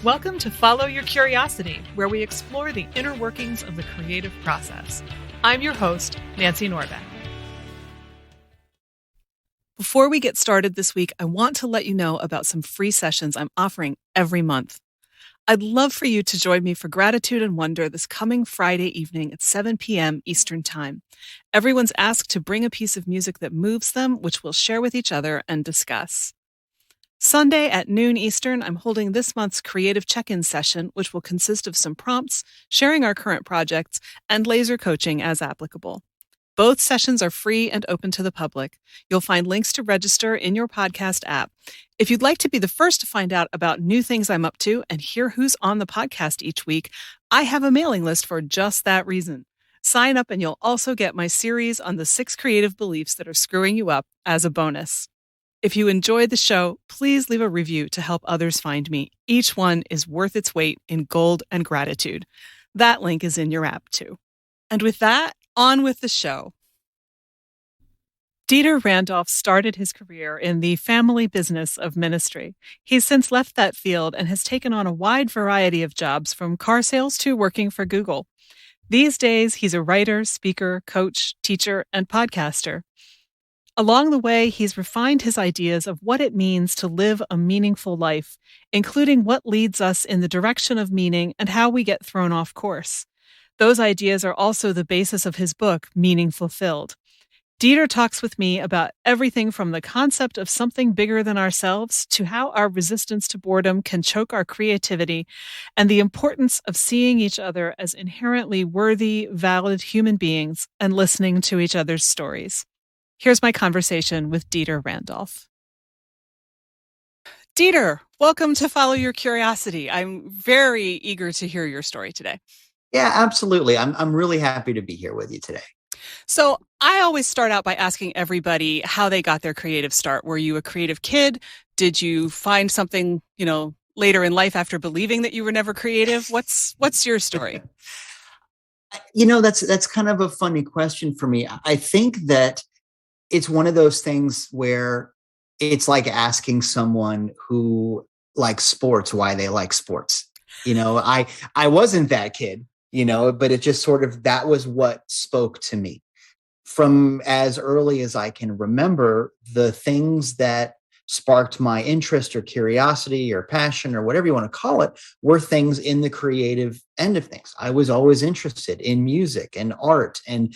Welcome to Follow Your Curiosity, where we explore the inner workings of the creative process. I'm your host, Nancy Norbeck. Before we get started this week, I want to let you know about some free sessions I'm offering every month. I'd love for you to join me for Gratitude and Wonder this coming Friday evening at 7 p.m. Eastern Time. Everyone's asked to bring a piece of music that moves them, which we'll share with each other and discuss. Sunday at noon Eastern, I'm holding this month's creative check-in session, which will consist of some prompts, sharing our current projects, and laser coaching as applicable. Both sessions are free and open to the public. You'll find links to register in your podcast app. If you'd like to be the first to find out about new things I'm up to and hear who's on the podcast each week, I have a mailing list for just that reason. Sign up and you'll also get my series on the 6 creative beliefs that are screwing you up as a bonus. If you enjoyed the show, please leave a review to help others find me. Each one is worth its weight in gold and gratitude. That link is in your app too. And with that, on with the show. Dieter Randolph started his career in the family business of ministry. He's since left that field and has taken on a wide variety of jobs, from car sales to working for Google. These days, he's a writer, speaker, coach, teacher, and podcaster. Along the way, he's refined his ideas of what it means to live a meaningful life, including what leads us in the direction of meaning and how we get thrown off course. Those ideas are also the basis of his book, Meaningfullfilled. Dieter talks with me about everything from the concept of something bigger than ourselves to how our resistance to boredom can choke our creativity, and the importance of seeing each other as inherently worthy, valid human beings and listening to each other's stories. Here's my conversation with Dieter Randolph. Dieter, welcome to Follow Your Curiosity. I'm very eager to hear your story today. Yeah, absolutely. I'm really happy to be here with you today. So I always start out by asking everybody how they got their creative start. Were you a creative kid? Did you find something, later in life after believing that you were never creative? What's your story? That's kind of a funny question for me. I think that it's one of those things where it's like asking someone who likes sports why they like sports. I wasn't that kid, but it just sort of, that was what spoke to me. From as early as I can remember, the things that sparked my interest or curiosity or passion or whatever you want to call it were things in the creative end of things. I was always interested in music and art and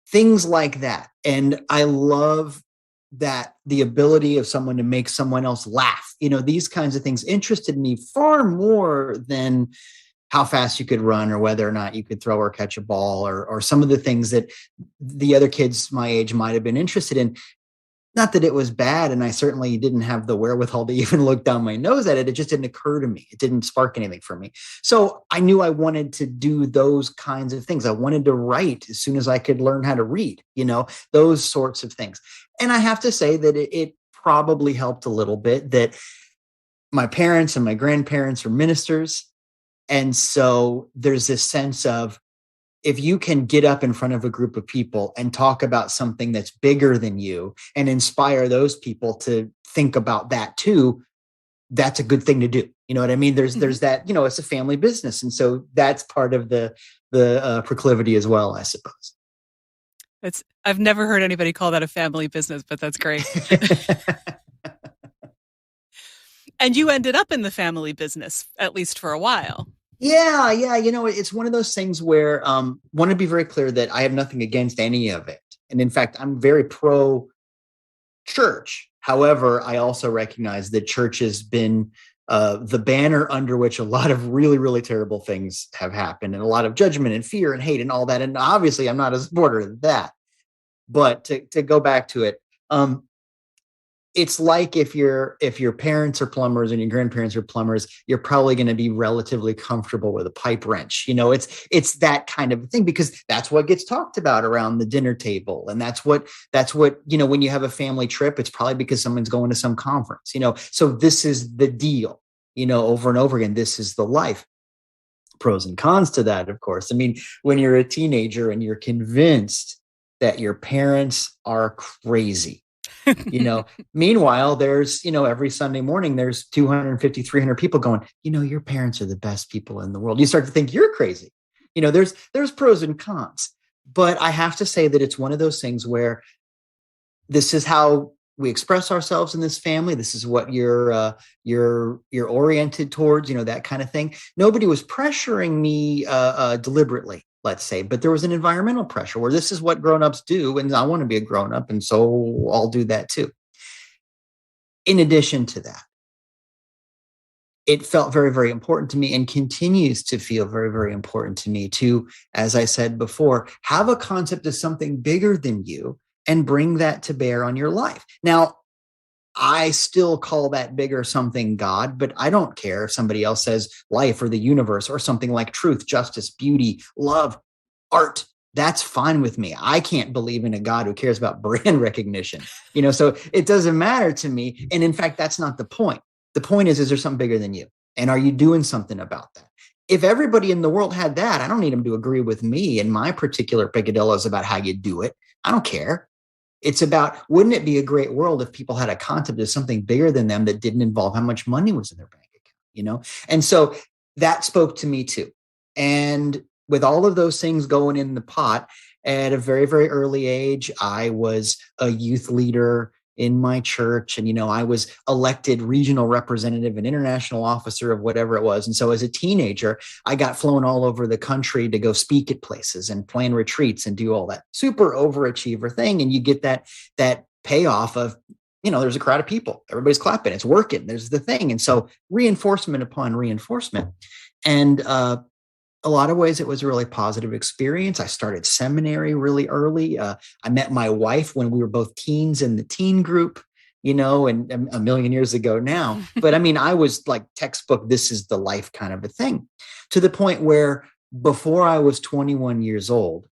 things like that. And I love that the ability of someone to make someone else laugh, these kinds of things interested me far more than how fast you could run or whether or not you could throw or catch a ball or some of the things that the other kids my age might have been interested in. Not that it was bad, and I certainly didn't have the wherewithal to even look down my nose at it. It just didn't occur to me. It didn't spark anything for me. So I knew I wanted to do those kinds of things. I wanted to write as soon as I could learn how to read, those sorts of things. And I have to say that it probably helped a little bit that my parents and my grandparents are ministers. And so there's this sense of, if you can get up in front of a group of people and talk about something that's bigger than you and inspire those people to think about that too, that's a good thing to do. You know what I mean? There's that, it's a family business. And so that's part of the proclivity as well, I suppose. I've never heard anybody call that a family business, but that's great. And you ended up in the family business, at least for a while. Yeah. It's one of those things where want to be very clear that I have nothing against any of it. And in fact, I'm very pro church. However, I also recognize that church has been the banner under which a lot of really, really terrible things have happened, and a lot of judgment and fear and hate and all that. And obviously I'm not a supporter of that. But to go back to it, it's like if your parents are plumbers and your grandparents are plumbers, you're probably going to be relatively comfortable with a pipe wrench. It's that kind of thing, because that's what gets talked about around the dinner table. And that's what, when you have a family trip, it's probably because someone's going to some conference, so this is the deal, over and over again, this is the life. Pros and cons to that, of course. I mean, when you're a teenager and you're convinced that your parents are crazy, you know. Meanwhile, there's, every Sunday morning, there's 250, 300 people going, your parents are the best people in the world. You start to think you're crazy. There's pros and cons, but I have to say that it's one of those things where this is how we express ourselves in this family. This is what you're oriented towards, that kind of thing. Nobody was pressuring me deliberately, let's say, but there was an environmental pressure where this is what grownups do, and I want to be a grown-up, and so I'll do that too. In addition to that, it felt very, very important to me and continues to feel very, very important to me to, as I said before, have a concept of something bigger than you and bring that to bear on your life. Now, I still call that bigger something God, but I don't care if somebody else says life or the universe or something like truth, justice, beauty, love, art. That's fine with me. I can't believe in a God who cares about brand recognition, so it doesn't matter to me. And in fact, that's not the point. The point is there something bigger than you? And are you doing something about that? If everybody in the world had that, I don't need them to agree with me and my particular picadillos about how you do it. I don't care. It's about, wouldn't it be a great world if people had a concept of something bigger than them that didn't involve how much money was in their bank account, And so that spoke to me too. And with all of those things going in the pot, at a very, very early age, I was a youth leader in my church. And, I was elected regional representative and international officer of whatever it was. And so as a teenager, I got flown all over the country to go speak at places and plan retreats and do all that super overachiever thing. And you get that payoff of, there's a crowd of people, everybody's clapping, it's working, there's the thing. And so reinforcement upon reinforcement. And, a lot of ways, it was a really positive experience. I started seminary really early. I met my wife when we were both teens in the teen group, and a million years ago now. But I was like textbook, this is the life kind of a thing, to the point where before I was 21 years old,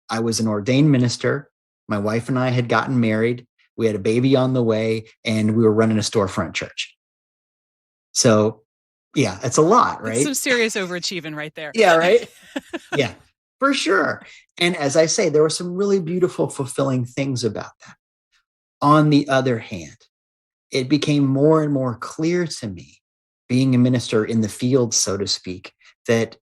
I was an ordained minister. My wife and I had gotten married. We had a baby on the way, and we were running a storefront church. So yeah, it's a lot, right? That's some serious overachieving right there. Yeah, right? Yeah, for sure. And as I say, there were some really beautiful, fulfilling things about that. On the other hand, it became more and more clear to me, being a minister in the field, so to speak, that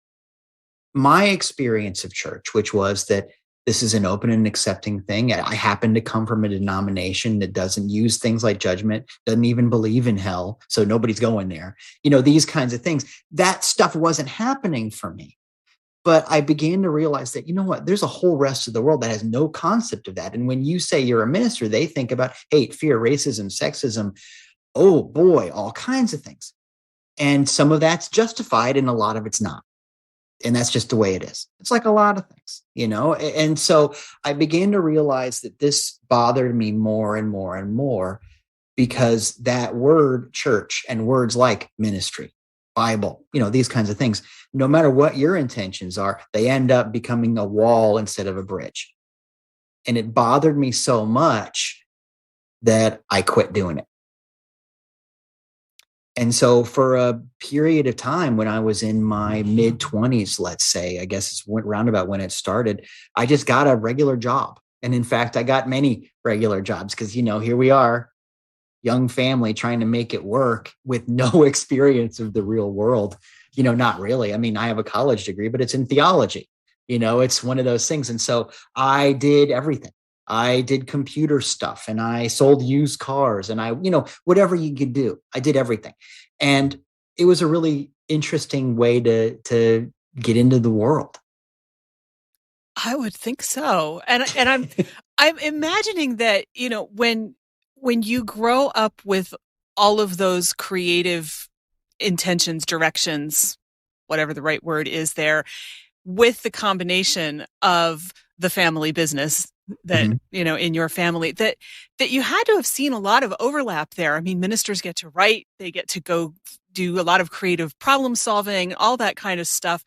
my experience of church, which was that this is an open and accepting thing. I happen to come from a denomination that doesn't use things like judgment, doesn't even believe in hell, so nobody's going there. These kinds of things. That stuff wasn't happening for me. But I began to realize that, there's a whole rest of the world that has no concept of that. And when you say you're a minister, they think about hate, fear, racism, sexism, oh boy, all kinds of things. And some of that's justified and a lot of it's not. And that's just the way it is. It's like a lot of things, And so I began to realize that this bothered me more and more and more, because that word church and words like ministry, Bible, these kinds of things, no matter what your intentions are, they end up becoming a wall instead of a bridge. And it bothered me so much that I quit doing it. And so for a period of time when I was in my mid-20s, let's say, I guess it's roundabout when it started, I just got a regular job. And in fact, I got many regular jobs because, here we are, young family trying to make it work with no experience of the real world. Not really. I have a college degree, but it's in theology. It's one of those things. And so I did everything. I did computer stuff and I sold used cars and I, whatever you could do, I did everything. And it was a really interesting way to get into the world. I would think so. And I'm imagining that, when you grow up with all of those creative intentions, directions, whatever the right word is there, with the combination of the family business that, in your family, that you had to have seen a lot of overlap there. Ministers get to write, they get to go do a lot of creative problem solving, all that kind of stuff.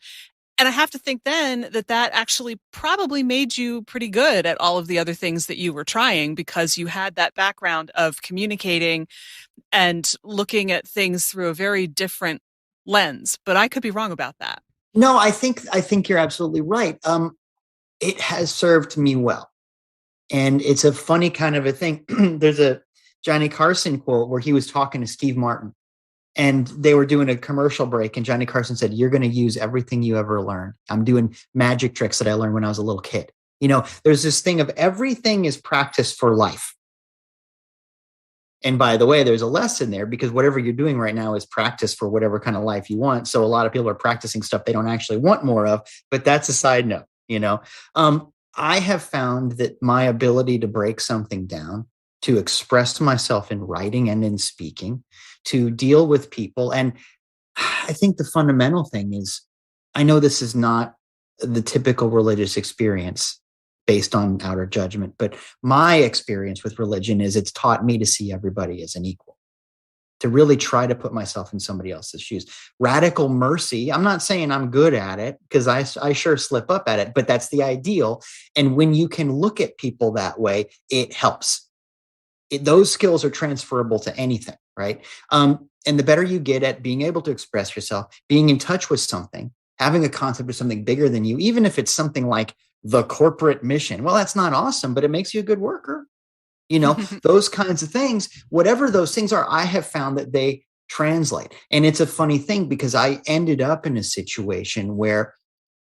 And I have to think then that actually probably made you pretty good at all of the other things that you were trying, because you had that background of communicating and looking at things through a very different lens. But I could be wrong about that. No, I think you're absolutely right. It has served me well. And it's a funny kind of a thing. There's a Johnny Carson quote where he was talking to Steve Martin, and they were doing a commercial break. And Johnny Carson said, "You're going to use everything you ever learned. I'm doing magic tricks that I learned when I was a little kid." There's this thing of everything is practice for life. And by the way, there's a lesson there, because whatever you're doing right now is practice for whatever kind of life you want. So a lot of people are practicing stuff they don't actually want more of, but that's a side note. I have found that my ability to break something down, to express myself in writing and in speaking, to deal with people. And I think the fundamental thing is, I know this is not the typical religious experience based on outer judgment, but my experience with religion is it's taught me to see everybody as an equal, to really try to put myself in somebody else's shoes. Radical mercy, I'm not saying I'm good at it, because I sure slip up at it, but that's the ideal. And when you can look at people that way, it helps. Those skills are transferable to anything, right? And the better you get at being able to express yourself, being in touch with something, having a concept of something bigger than you, even if it's something like the corporate mission. Well, that's not awesome, but it makes you a good worker. Those kinds of things, whatever those things are, I have found that they translate. And it's a funny thing, because I ended up in a situation where,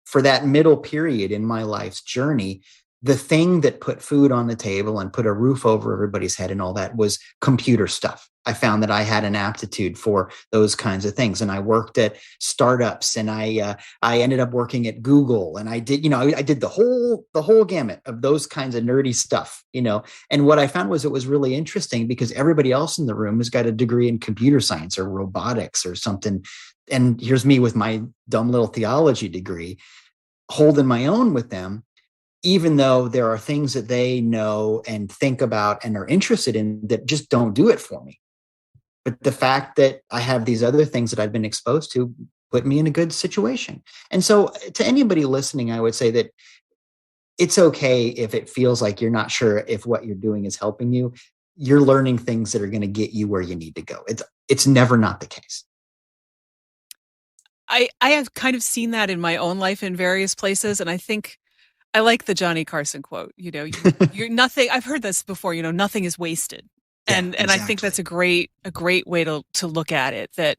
for that middle period in my life's journey, the thing that put food on the table and put a roof over everybody's head and all that was computer stuff. I found that I had an aptitude for those kinds of things. And I worked at startups, and I ended up working at Google, and I did the whole gamut of those kinds of nerdy stuff, and what I found was, it was really interesting, because everybody else in the room has got a degree in computer science or robotics or something. And here's me with my dumb little theology degree, holding my own with them, even though there are things that they know and think about and are interested in that just don't do it for me. But the fact that I have these other things that I've been exposed to put me in a good situation. And so, to anybody listening, I would say that it's okay if it feels like you're not sure if what you're doing is helping you. You're learning things that are going to get you where you need to go. It's never not the case. I have kind of seen that in my own life in various places. And I think I like the Johnny Carson quote, you're nothing. I've heard this before, nothing is wasted. And exactly. I think that's a great way to look at it, that,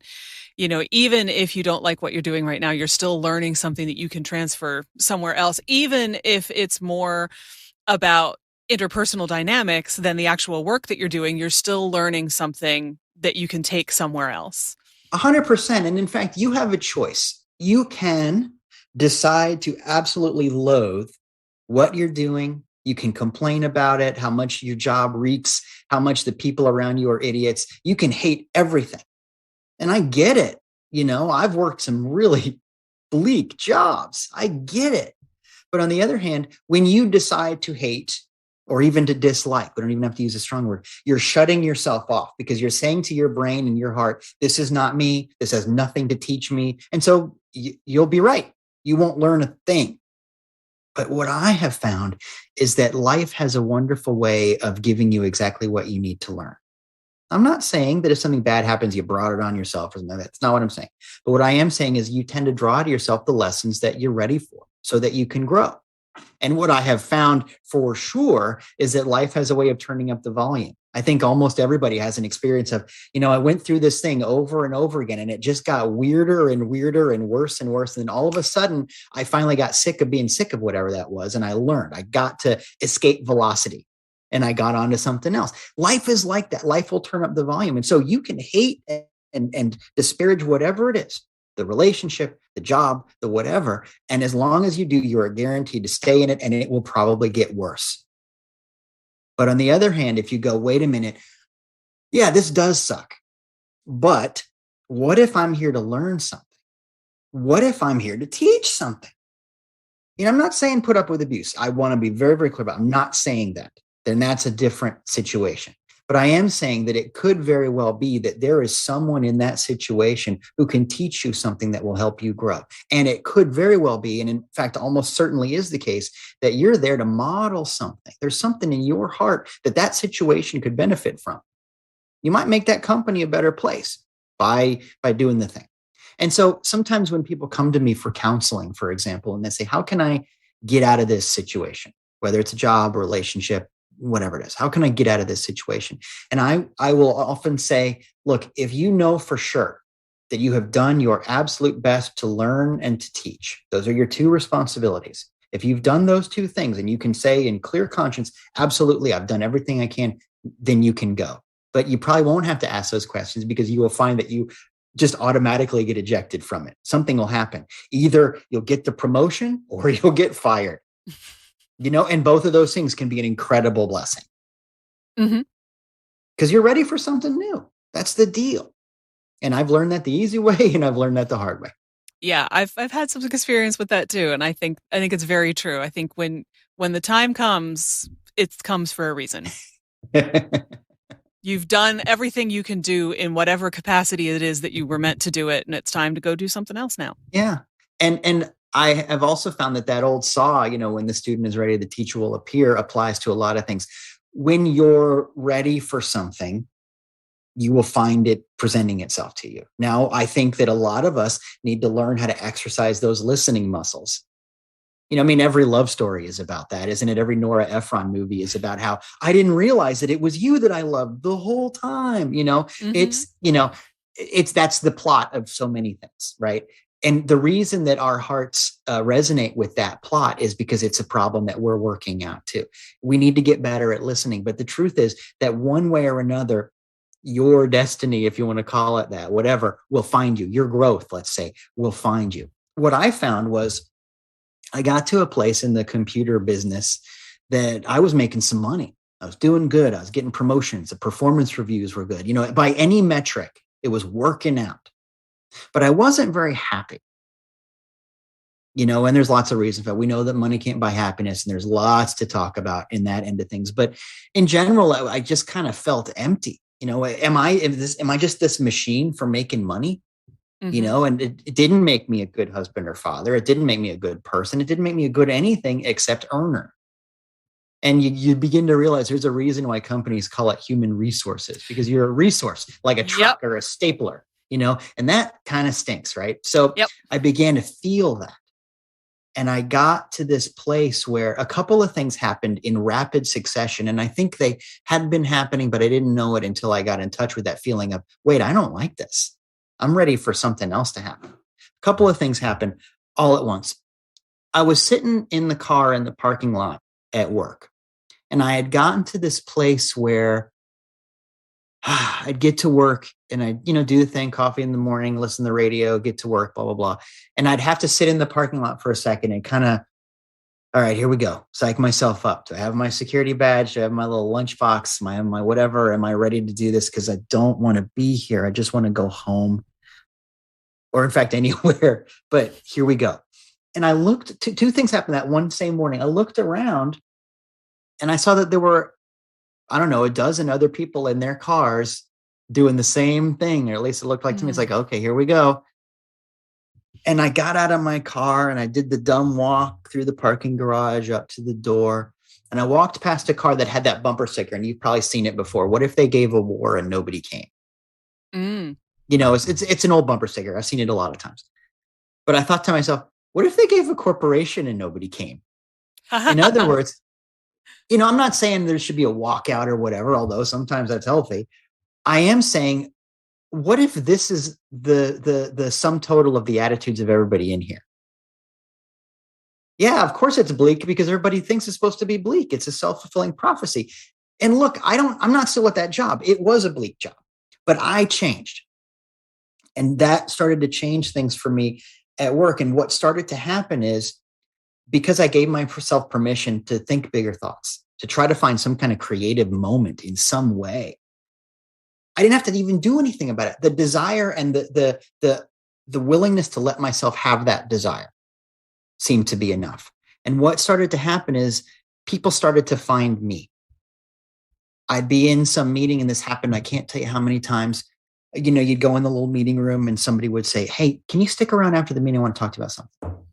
even if you don't like what you're doing right now, you're still learning something that you can transfer somewhere else, even if it's more about interpersonal dynamics than the actual work that you're doing. You're still learning something that you can take somewhere else. 100%. And in fact, you have a choice. You can decide to absolutely loathe what you're doing. You can complain about it, how much your job reeks, how much the people around you are idiots. You can hate everything. And I get it. I've worked some really bleak jobs. I get it. But on the other hand, when you decide to hate, or even to dislike, we don't even have to use a strong word, you're shutting yourself off, because you're saying to your brain and your heart, this is not me. This has nothing to teach me. And so you'll be right. You won't learn a thing. But what I have found is that life has a wonderful way of giving you exactly what you need to learn. I'm not saying that if something bad happens, you brought it on yourself or something. That's not what I'm saying. But what I am saying is, you tend to draw to yourself the lessons that you're ready for, so that you can grow. And what I have found for sure is that life has a way of turning up the volume. I think almost everybody has an experience of, I went through this thing over and over again, and it just got weirder and weirder and worse and worse. And then all of a sudden, I finally got sick of being sick of whatever that was. And I learned. I got to escape velocity, and I got onto something else. Life is like that. Life will turn up the volume. And so you can hate and disparage whatever it is, the relationship, the job, the whatever. And as long as you do, you are guaranteed to stay in it, and it will probably get worse. But on the other hand, if you go, wait a minute, yeah, this does suck. But what if I'm here to learn something? What if I'm here to teach something? I'm not saying put up with abuse. I want to be very, very clear about it. I'm not saying that. Then that's a different situation. But I am saying that it could very well be that there is someone in that situation who can teach you something that will help you grow. And it could very well be, and in fact, almost certainly is the case, that you're there to model something. There's something in your heart that situation could benefit from. You might make that company a better place by doing the thing. And so sometimes when people come to me for counseling, for example, and they say, how can I get out of this situation? whether it's a job, relationship, whatever it is. How can I get out of this situation? And I will often say, look, if you know for sure that you have done your absolute best to learn and to teach, those are your two responsibilities. If you've done those two things and you can say in clear conscience, absolutely, I've done everything I can, then you can go. But you probably won't have to ask those questions because you will find that you just automatically get ejected from it. Something will happen. Either you'll get the promotion or you'll get fired. And both of those things can be an incredible blessing. Because you're ready for something new. That's the deal. And I've learned that the easy way and I've learned that the hard way. Yeah, I've had some experience with that too. And I think it's very true. I think when the time comes, it comes for a reason. You've done everything you can do in whatever capacity it is that you were meant to do it. And it's time to go do something else now. Yeah. And I have also found that old saw, when the student is ready, the teacher will appear, applies to a lot of things. When you're ready for something, you will find it presenting itself to you. Now, I think that a lot of us need to learn how to exercise those listening muscles. Every love story is about that, isn't it? Every Nora Ephron movie is about how I didn't realize that it was you that I loved the whole time. It's that's the plot of so many things, right? And the reason that our hearts resonate with that plot is because it's a problem that we're working out too. We need to get better at listening. But the truth is that one way or another, your destiny, if you want to call it that, whatever, will find you. Your growth, let's say, will find you. What I found was I got to a place in the computer business that I was making some money. I was doing good. I was getting promotions. The performance reviews were good. By any metric, it was working out. But I wasn't very happy. And there's lots of reasons for it. We know that money can't buy happiness, and there's lots to talk about in that end of things. But in general, I just kind of felt empty. Am I just this machine for making money? And it didn't make me a good husband or father. It didn't make me a good person. It didn't make me a good anything except earner. And you begin to realize there's a reason why companies call it human resources, because you're a resource, like a truck or a stapler, and that kind of stinks, right? So I began to feel that. And I got to this place where a couple of things happened in rapid succession. And I think they had been happening, but I didn't know it until I got in touch with that feeling of, wait, I don't like this. I'm ready for something else to happen. A couple of things happened all at once. I was sitting in the car in the parking lot at work, and I had gotten to this place where I'd get to work and I'd, do the thing, coffee in the morning, listen to the radio, get to work, blah, blah, blah. And I'd have to sit in the parking lot for a second and kind of, all right, here we go. Psych myself up. Do I have my security badge? Do I have my little lunchbox? My whatever? Am I ready to do this? Because I don't want to be here. I just want to go home, or in fact, anywhere. But here we go. And I looked, two things happened that one same morning. I looked around and I saw that there were, I don't know, a dozen other people in their cars doing the same thing, or at least it looked like to me. It's like, okay, here we go. And I got out of my car and I did the dumb walk through the parking garage up to the door. And I walked past a car that had that bumper sticker, and you've probably seen it before. What if they gave a war and nobody came? It's an old bumper sticker. I've seen it a lot of times. But I thought to myself, what if they gave a corporation and nobody came? In other words, I'm not saying there should be a walkout or whatever, although sometimes that's healthy. I am saying, what if this is the sum total of the attitudes of everybody in here? Yeah, of course it's bleak because everybody thinks it's supposed to be bleak. It's a self-fulfilling prophecy. And look, I'm not still at that job. It was a bleak job, but I changed. And that started to change things for me at work. And what started to happen is, because I gave myself permission to think bigger thoughts, to try to find some kind of creative moment in some way, I didn't have to even do anything about it. The desire and the willingness to let myself have that desire seemed to be enough. And what started to happen is people started to find me. I'd be in some meeting, and this happened, I can't tell you how many times. You'd go in the little meeting room and somebody would say, hey, can you stick around after the meeting? I want to talk to you about something.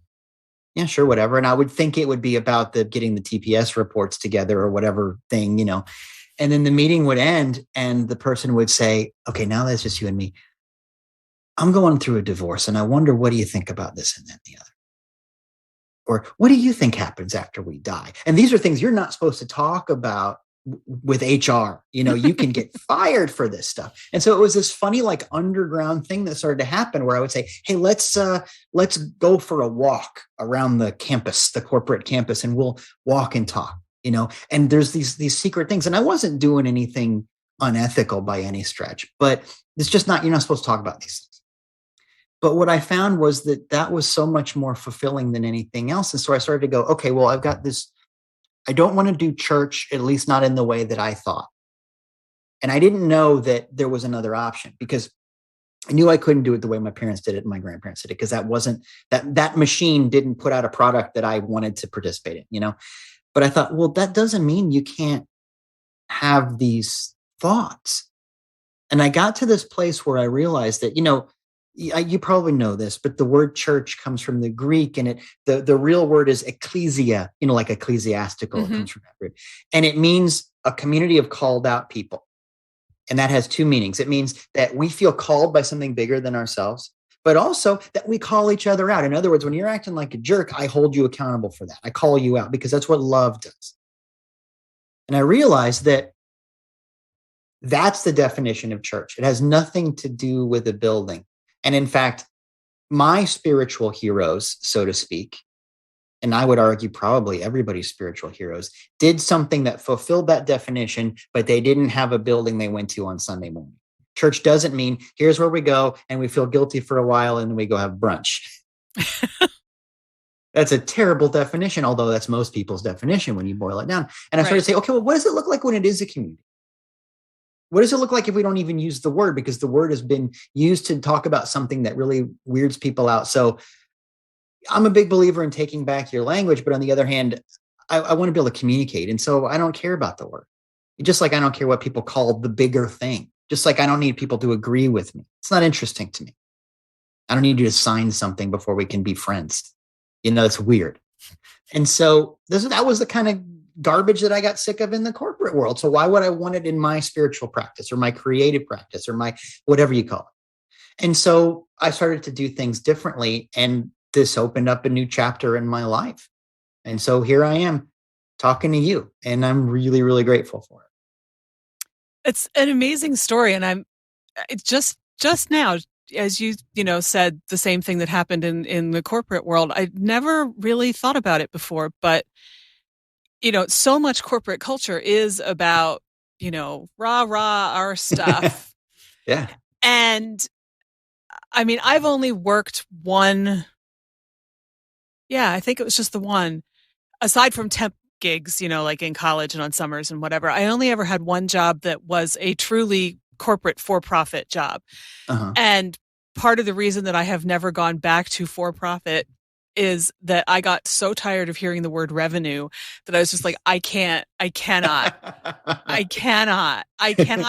Yeah, sure, whatever. And I would think it would be about getting the TPS reports together or whatever thing, And then the meeting would end and the person would say, okay, now that's just you and me. I'm going through a divorce and I wonder, what do you think about this and that and the other? Or what do you think happens after we die? And these are things you're not supposed to talk about with HR. You can get fired for this stuff. And so it was this funny, like underground thing that started to happen where I would say, hey, let's go for a walk around the campus, the corporate campus, and we'll walk and talk, and there's these secret things. And I wasn't doing anything unethical by any stretch, but it's just you're not supposed to talk about these things. But what I found was that was so much more fulfilling than anything else. And so I started to go, okay, well, I've got this. I don't want to do church, at least not in the way that I thought. And I didn't know that there was another option because I knew I couldn't do it the way my parents did it and my grandparents did it, because that machine didn't put out a product that I wanted to participate in, But I thought, well, that doesn't mean you can't have these thoughts. And I got to this place where I realized that, you probably know this, but the word church comes from the Greek, and the real word is ecclesia, like ecclesiastical. Mm-hmm. It comes from that word. And it means a community of called out people. And that has two meanings. It means that we feel called by something bigger than ourselves, but also that we call each other out. In other words, when you're acting like a jerk, I hold you accountable for that. I call you out because that's what love does. And I realized that that's the definition of church. It has nothing to do with a building. And in fact, my spiritual heroes, so to speak, and I would argue probably everybody's spiritual heroes, did something that fulfilled that definition, but they didn't have a building they went to on Sunday morning. Church doesn't mean here's where we go and we feel guilty for a while and then we go have brunch. That's a terrible definition, although that's most people's definition when you boil it down. And I started to say, okay, well, what does it look like when it is a community? What does it look like if we don't even use the word? Because the word has been used to talk about something that really weirds people out. So I'm a big believer in taking back your language, but on the other hand, I want to be able to communicate. And so I don't care about the word. Just like I don't care what people call the bigger thing. Just like I don't need people to agree with me. It's not interesting to me. I don't need you to sign something before we can be friends. It's weird. And so that was the kind of garbage that I got sick of in the corporate world. So why would I want it in my spiritual practice or my creative practice or my whatever you call it? And so I started to do things differently, and this opened up a new chapter in my life. And so here I am talking to you, and I'm really, really grateful for it. It's an amazing story. And it's just now, as you said, the same thing that happened in the corporate world. I never really thought about it before, but so much corporate culture is about, rah, rah, our stuff. Yeah. And I mean, I've only worked one. Yeah, I think it was just the one, aside from temp gigs, like in college and on summers and whatever. I only ever had one job that was a truly corporate for-profit job. Uh-huh. And part of the reason that I have never gone back to for-profit is that I got so tired of hearing the word revenue that I was just like, I cannot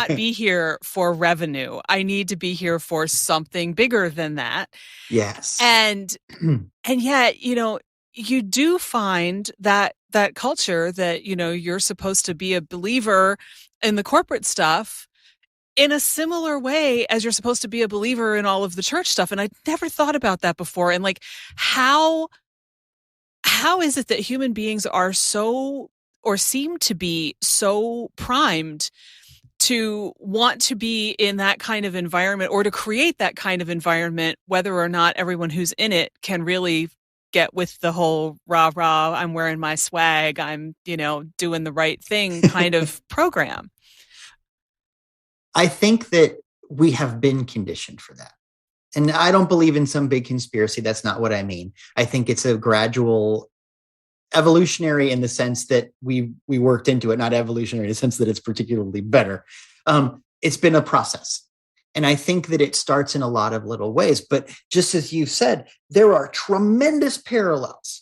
be here for revenue. I need to be here for something bigger than that. Yes. And yet, you do find that culture that, you're supposed to be a believer in the corporate stuff in a similar way as you're supposed to be a believer in all of the church stuff. And I'd never thought about that before. And like, how is it that human beings are so, or seem to be so primed to want to be in that kind of environment or to create that kind of environment, whether or not everyone who's in it can really get with the whole rah, rah, I'm wearing my swag, I'm, doing the right thing kind of program? I think that we have been conditioned for that. And I don't believe in some big conspiracy. That's not what I mean. I think it's a gradual evolutionary in the sense that we worked into it, not evolutionary in the sense that it's particularly better. It's been a process. And I think that it starts in a lot of little ways. But just as you said, there are tremendous parallels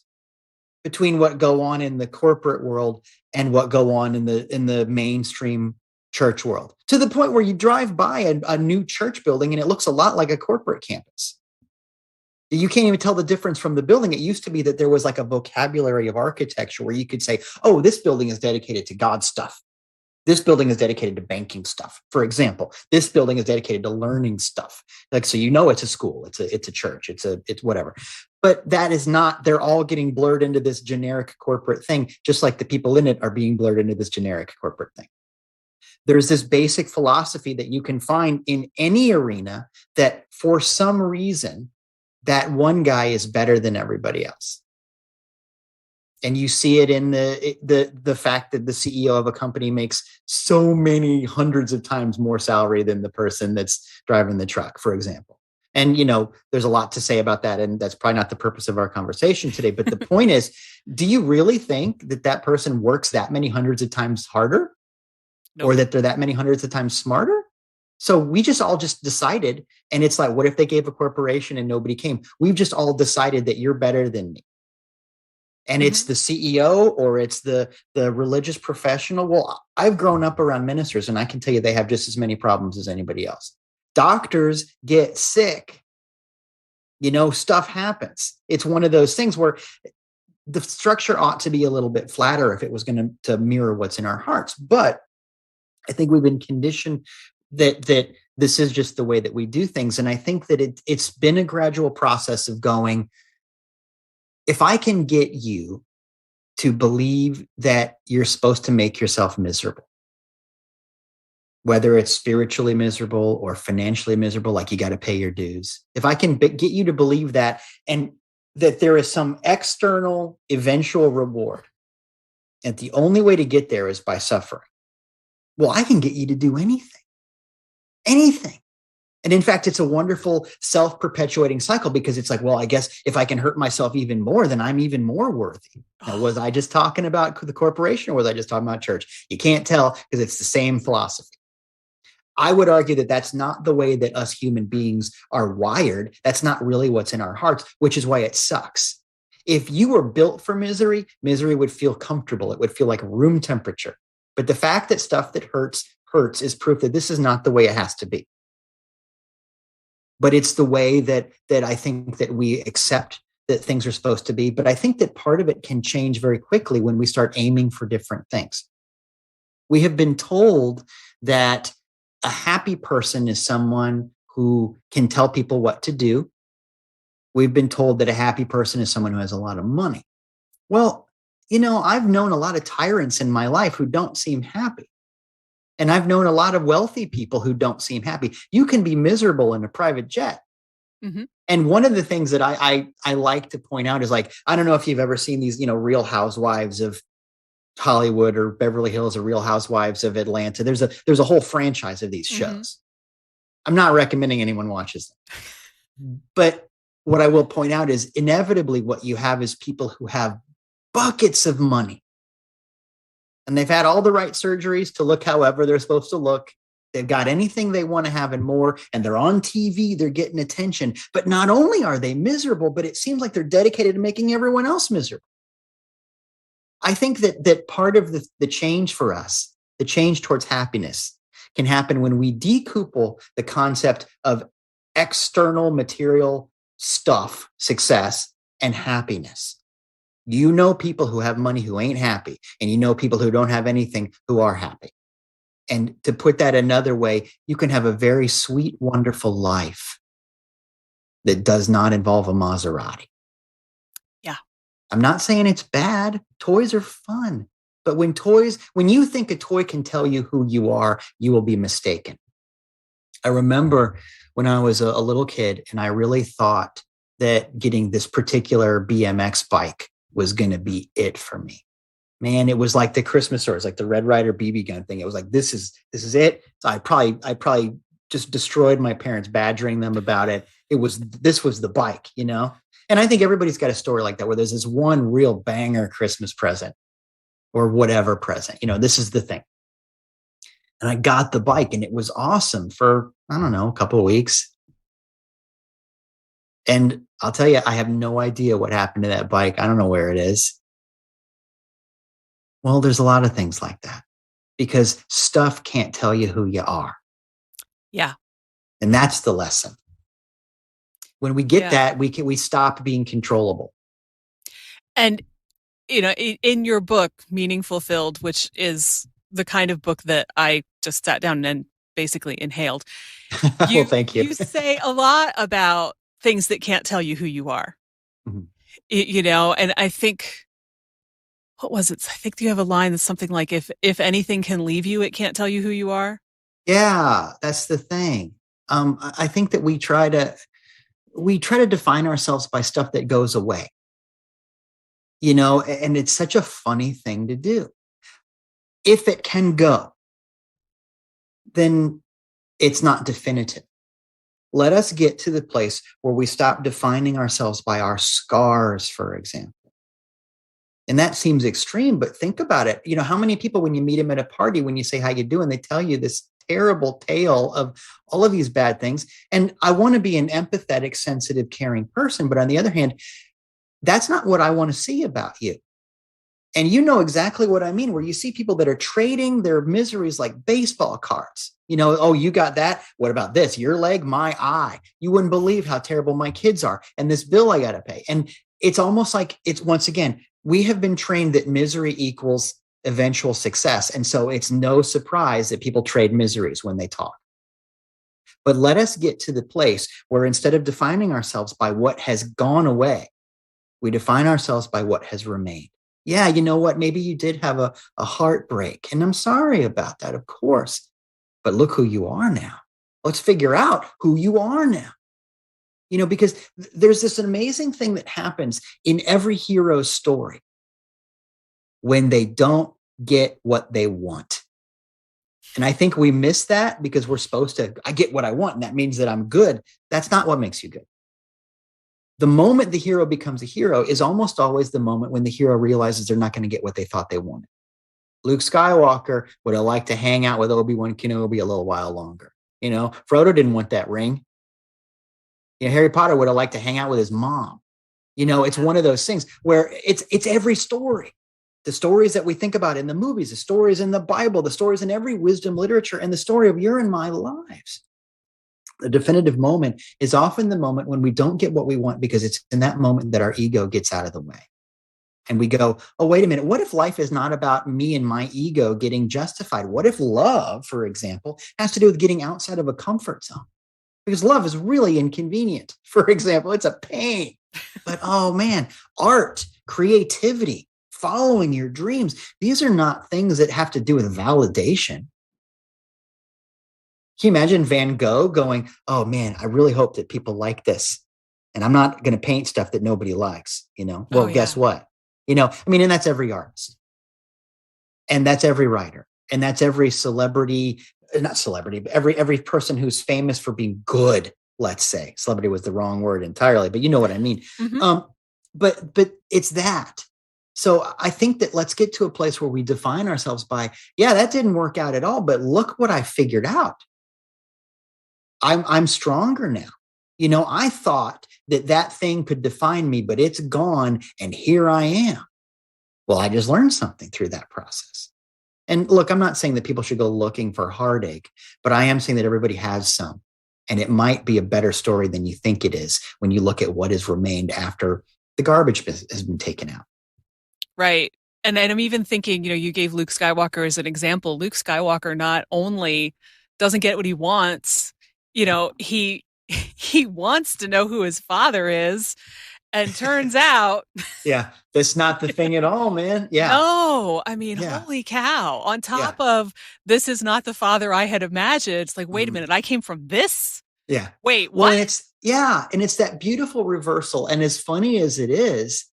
between what go on in the corporate world and what go on in the mainstream church world, to the point where you drive by a new church building and it looks a lot like a corporate campus. You can't even tell the difference from the building. It used to be that there was like a vocabulary of architecture where you could say, oh, this building is dedicated to God's stuff. This building is dedicated to banking stuff, for example. This building is dedicated to learning stuff. Like, so it's a school, it's a church, it's whatever. But that is not, they're all getting blurred into this generic corporate thing, just like the people in it are being blurred into this generic corporate thing. There's this basic philosophy that you can find in any arena that for some reason, that one guy is better than everybody else. And you see it in the fact that the CEO of a company makes so many hundreds of times more salary than the person that's driving the truck, for example. And, there's a lot to say about that. And that's probably not the purpose of our conversation today. But the point is, do you really think that that person works that many hundreds of times harder? Nope. Or that they're that many hundreds of times smarter? So we all decided, and it's like, what if they gave a corporation and nobody came? We've just all decided that you're better than me. And it's the CEO or it's the religious professional. Well, I've grown up around ministers, and I can tell you they have just as many problems as anybody else. Doctors get sick. Stuff happens. It's one of those things where the structure ought to be a little bit flatter if it was going to mirror what's in our hearts. But I think we've been conditioned that this is just the way that we do things. And I think that it's been a gradual process of going, if I can get you to believe that you're supposed to make yourself miserable, whether it's spiritually miserable or financially miserable, like you got to pay your dues, if I can get you to believe that, and that there is some external eventual reward, and the only way to get there is by suffering, well, I can get you to do anything. And in fact, it's a wonderful self-perpetuating cycle, because it's like, well, I guess if I can hurt myself even more, then I'm even more worthy. Now, was I just talking about the corporation, or was I just talking about church? You can't tell, because it's the same philosophy. I would argue that that's not the way that us human beings are wired. That's not really what's in our hearts, which is why it sucks. If you were built for misery, misery would feel comfortable. It would feel like room temperature. But the fact that stuff that hurts is proof that this is not the way it has to be. But it's the way that I think that we accept that things are supposed to be. But I think that part of it can change very quickly when we start aiming for different things. We have been told that a happy person is someone who can tell people what to do. We've been told that a happy person is someone who has a lot of money. Well, I've known a lot of tyrants in my life who don't seem happy. And I've known a lot of wealthy people who don't seem happy. You can be miserable in a private jet. Mm-hmm. And one of the things that I like to point out is, like, I don't know if you've ever seen these, Real Housewives of Hollywood or Beverly Hills or Real Housewives of Atlanta. There's a whole franchise of these shows. Mm-hmm. I'm not recommending anyone watches them. But what I will point out is, inevitably what you have is people who have buckets of money. And they've had all the right surgeries to look however they're supposed to look. They've got anything they want to have and more. And they're on TV. They're getting attention. But not only are they miserable, but it seems like they're dedicated to making everyone else miserable. I think that part of the change for us, the change towards happiness, can happen when we decouple the concept of external material stuff, success, and happiness. You know people who have money who ain't happy, and you know people who don't have anything who are happy. And to put that another way, you can have a very sweet, wonderful life that does not involve a Maserati. Yeah. I'm not saying it's bad. Toys are fun. But when you think a toy can tell you who you are, you will be mistaken. I remember when I was a little kid, and I really thought that getting this particular BMX bike was going to be it for me. Man, it was like the Christmas stories, like the Red Ryder BB gun thing. It was like, this is it. So I probably just destroyed my parents, badgering them about it. This was the bike, And I think everybody's got a story like that, where there's this one real banger Christmas present or whatever present. This is the thing. And I got the bike, and it was awesome for, I don't know, a couple of weeks. And I'll tell you, I have no idea what happened to that bike. I don't know where it is. Well, there's a lot of things like that, because stuff can't tell you who you are. Yeah. And that's the lesson. When we get that, we stop being controllable. And, in your book, Meaningfullfilled, which is the kind of book that I just sat down and basically inhaled. Well, thank you. You say a lot about things that can't tell you who you are, Mhm. and I think, what was it? I think you have a line that's something like, if anything can leave you, it can't tell you who you are. Yeah, that's the thing. I think that we try to define ourselves by stuff that goes away, and it's such a funny thing to do. If it can go, then it's not definitive. Let us get to the place where we stop defining ourselves by our scars, for example. And that seems extreme, but think about it. How many people, when you meet them at a party, when you say, how you doing, they tell you this terrible tale of all of these bad things. And I want to be an empathetic, sensitive, caring person. But on the other hand, that's not what I want to see about you. And you know exactly what I mean, where you see people that are trading their miseries like baseball cards. Oh, you got that? What about this? Your leg, my eye. You wouldn't believe how terrible my kids are. And this bill I got to pay. And it's almost like once again, we have been trained that misery equals eventual success. And so it's no surprise that people trade miseries when they talk. But let us get to the place where instead of defining ourselves by what has gone away, we define ourselves by what has remained. Yeah, you know what? Maybe you did have a heartbreak, and I'm sorry about that, of course. But look who you are now. Let's figure out who you are now. Because there's this amazing thing that happens in every hero's story when they don't get what they want. And I think we miss that because we're supposed to, I get what I want, and that means that I'm good. That's not what makes you good. The moment the hero becomes a hero is almost always the moment when the hero realizes they're not going to get what they thought they wanted. Luke Skywalker would have liked to hang out with Obi-Wan Kenobi a little while longer. Frodo didn't want that ring. Harry Potter would have liked to hang out with his mom. It's one of those things where it's every story. The stories that we think about in the movies, the stories in the Bible, the stories in every wisdom literature, and the story of your and my lives. The definitive moment is often the moment when we don't get what we want, because it's in that moment that our ego gets out of the way. And we go, oh, wait a minute. What if life is not about me and my ego getting justified? What if love, for example, has to do with getting outside of a comfort zone? Because love is really inconvenient. For example, it's a pain. But, oh man, art, creativity, following your dreams, these are not things that have to do with validation. Can you imagine Van Gogh going, oh man, I really hope that people like this. And I'm not going to paint stuff that nobody likes, Well, guess what? And that's every artist. And that's every writer. And that's every celebrity, not celebrity, but every person who's famous for being good, let's say. Celebrity was the wrong word entirely, but you know what I mean. Mm-hmm. But it's that. So I think that let's get to a place where we define ourselves by, yeah, that didn't work out at all, but look what I figured out. I'm stronger now. I thought that thing could define me, but it's gone, and here I am. Well, I just learned something through that process. And look, I'm not saying that people should go looking for heartache, but I am saying that everybody has some. And it might be a better story than you think it is when you look at what has remained after the garbage has been taken out. Right. And I'm even thinking, you gave Luke Skywalker as an example. Luke Skywalker not only doesn't get what he wants, he wants to know who his father is. And turns out, yeah, that's not the thing at all, man. Yeah. No, holy cow. On top of, this is not the father I had imagined. It's like, wait a minute, I came from this? Yeah. Wait, what? Well, and it's that beautiful reversal. And as funny as it is,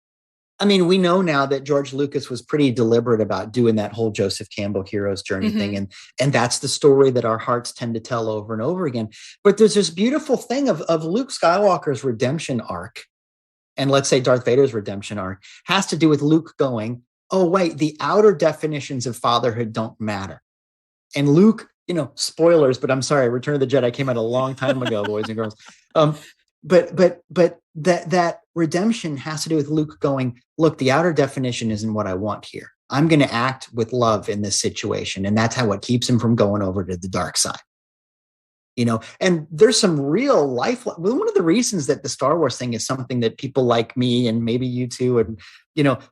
we know now that George Lucas was pretty deliberate about doing that whole Joseph Campbell hero's journey thing. And that's the story that our hearts tend to tell over and over again. But there's this beautiful thing of Luke Skywalker's redemption arc. And let's say Darth Vader's redemption arc has to do with Luke going, oh, wait, the outer definitions of fatherhood don't matter. And Luke, spoilers, but I'm sorry, Return of the Jedi came out a long time ago, boys and girls. But that redemption has to do with Luke going, look, the outer definition isn't what I want here. I'm going to act with love in this situation. And that's what keeps him from going over to the dark side. And there's some real life. One of the reasons that the Star Wars thing is something that people like me and maybe you too, and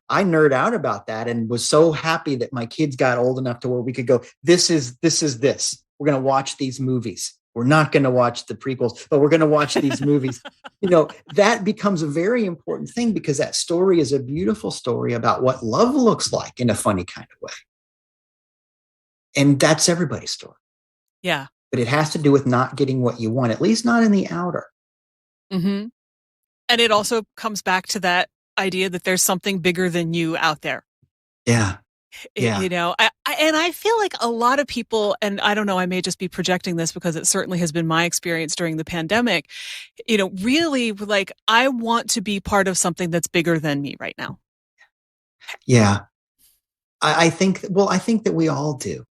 I nerd out about that and was so happy that my kids got old enough to where we could go, this is this. We're going to watch these movies. We're not going to watch the prequels, but we're going to watch these movies. That becomes a very important thing because that story is a beautiful story about what love looks like in a funny kind of way. And that's everybody's story. Yeah. But it has to do with not getting what you want, at least not in the outer. Mm-hmm. And it also comes back to that idea that there's something bigger than you out there. Yeah. Yeah. And I feel like a lot of people, and I don't know, I may just be projecting this because it certainly has been my experience during the pandemic, really like, I want to be part of something that's bigger than me right now. Yeah. I think that we all do.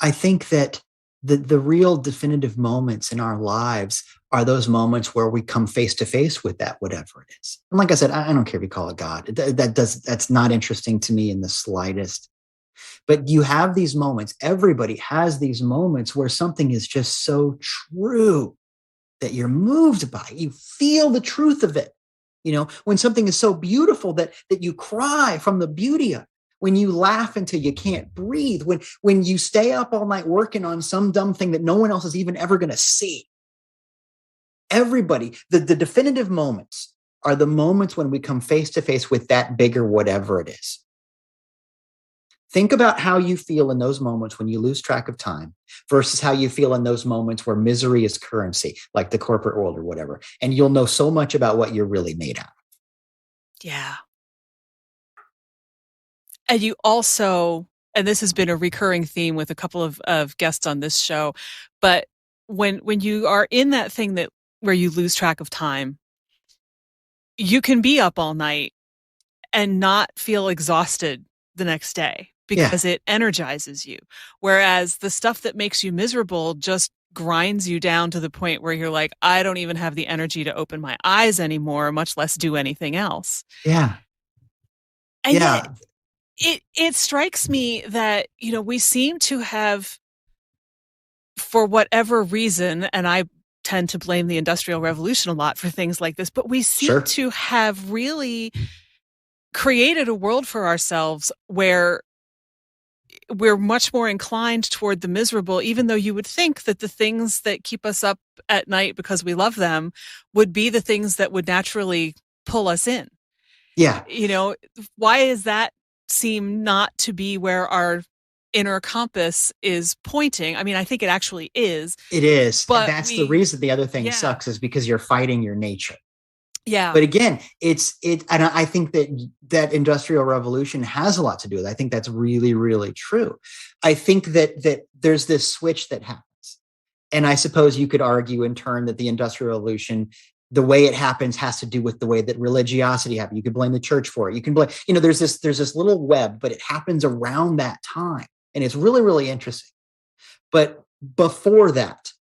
I think that the real definitive moments in our lives are those moments where we come face to face with that, whatever it is. And like I said, I don't care if you call it God. That's not interesting to me in the slightest. But you have these moments. Everybody has these moments where something is just so true that you're moved by. You feel the truth of it. When something is so beautiful that you cry from the beauty of it. When you laugh until you can't breathe, when you stay up all night working on some dumb thing that no one else is even ever going to see. Everybody, the definitive moments are the moments when we come face to face with that bigger whatever it is. Think about how you feel in those moments when you lose track of time versus how you feel in those moments where misery is currency, like the corporate world or whatever. And you'll know so much about what you're really made out of. Yeah. And you also, and this has been a recurring theme with a couple of guests on this show, but when you are in that thing where you lose track of time, you can be up all night and not feel exhausted the next day because it energizes you. Whereas the stuff that makes you miserable just grinds you down to the point where you're like, I don't even have the energy to open my eyes anymore, much less do anything else. Yeah. And yet, it strikes me that, we seem to have, for whatever reason, and I tend to blame the Industrial Revolution a lot for things like this, but we seem to have really created a world for ourselves where we're much more inclined toward the miserable, even though you would think that the things that keep us up at night because we love them would be the things that would naturally pull us in. Yeah. Why is that seem not to be where our inner compass is pointing? I mean, I think it actually is. It is. But that's the reason the other thing sucks is because you're fighting your nature. Yeah. But again, and I think that Industrial Revolution has a lot to do with it. I think that's really, really true. I think that there's this switch that happens. And I suppose you could argue in turn that the Industrial Revolution, the way it happens has to do with the way that religiosity happened. You could blame the church for it. You can blame, there's this little web, but it happens around that time. And it's really, really interesting. But before that,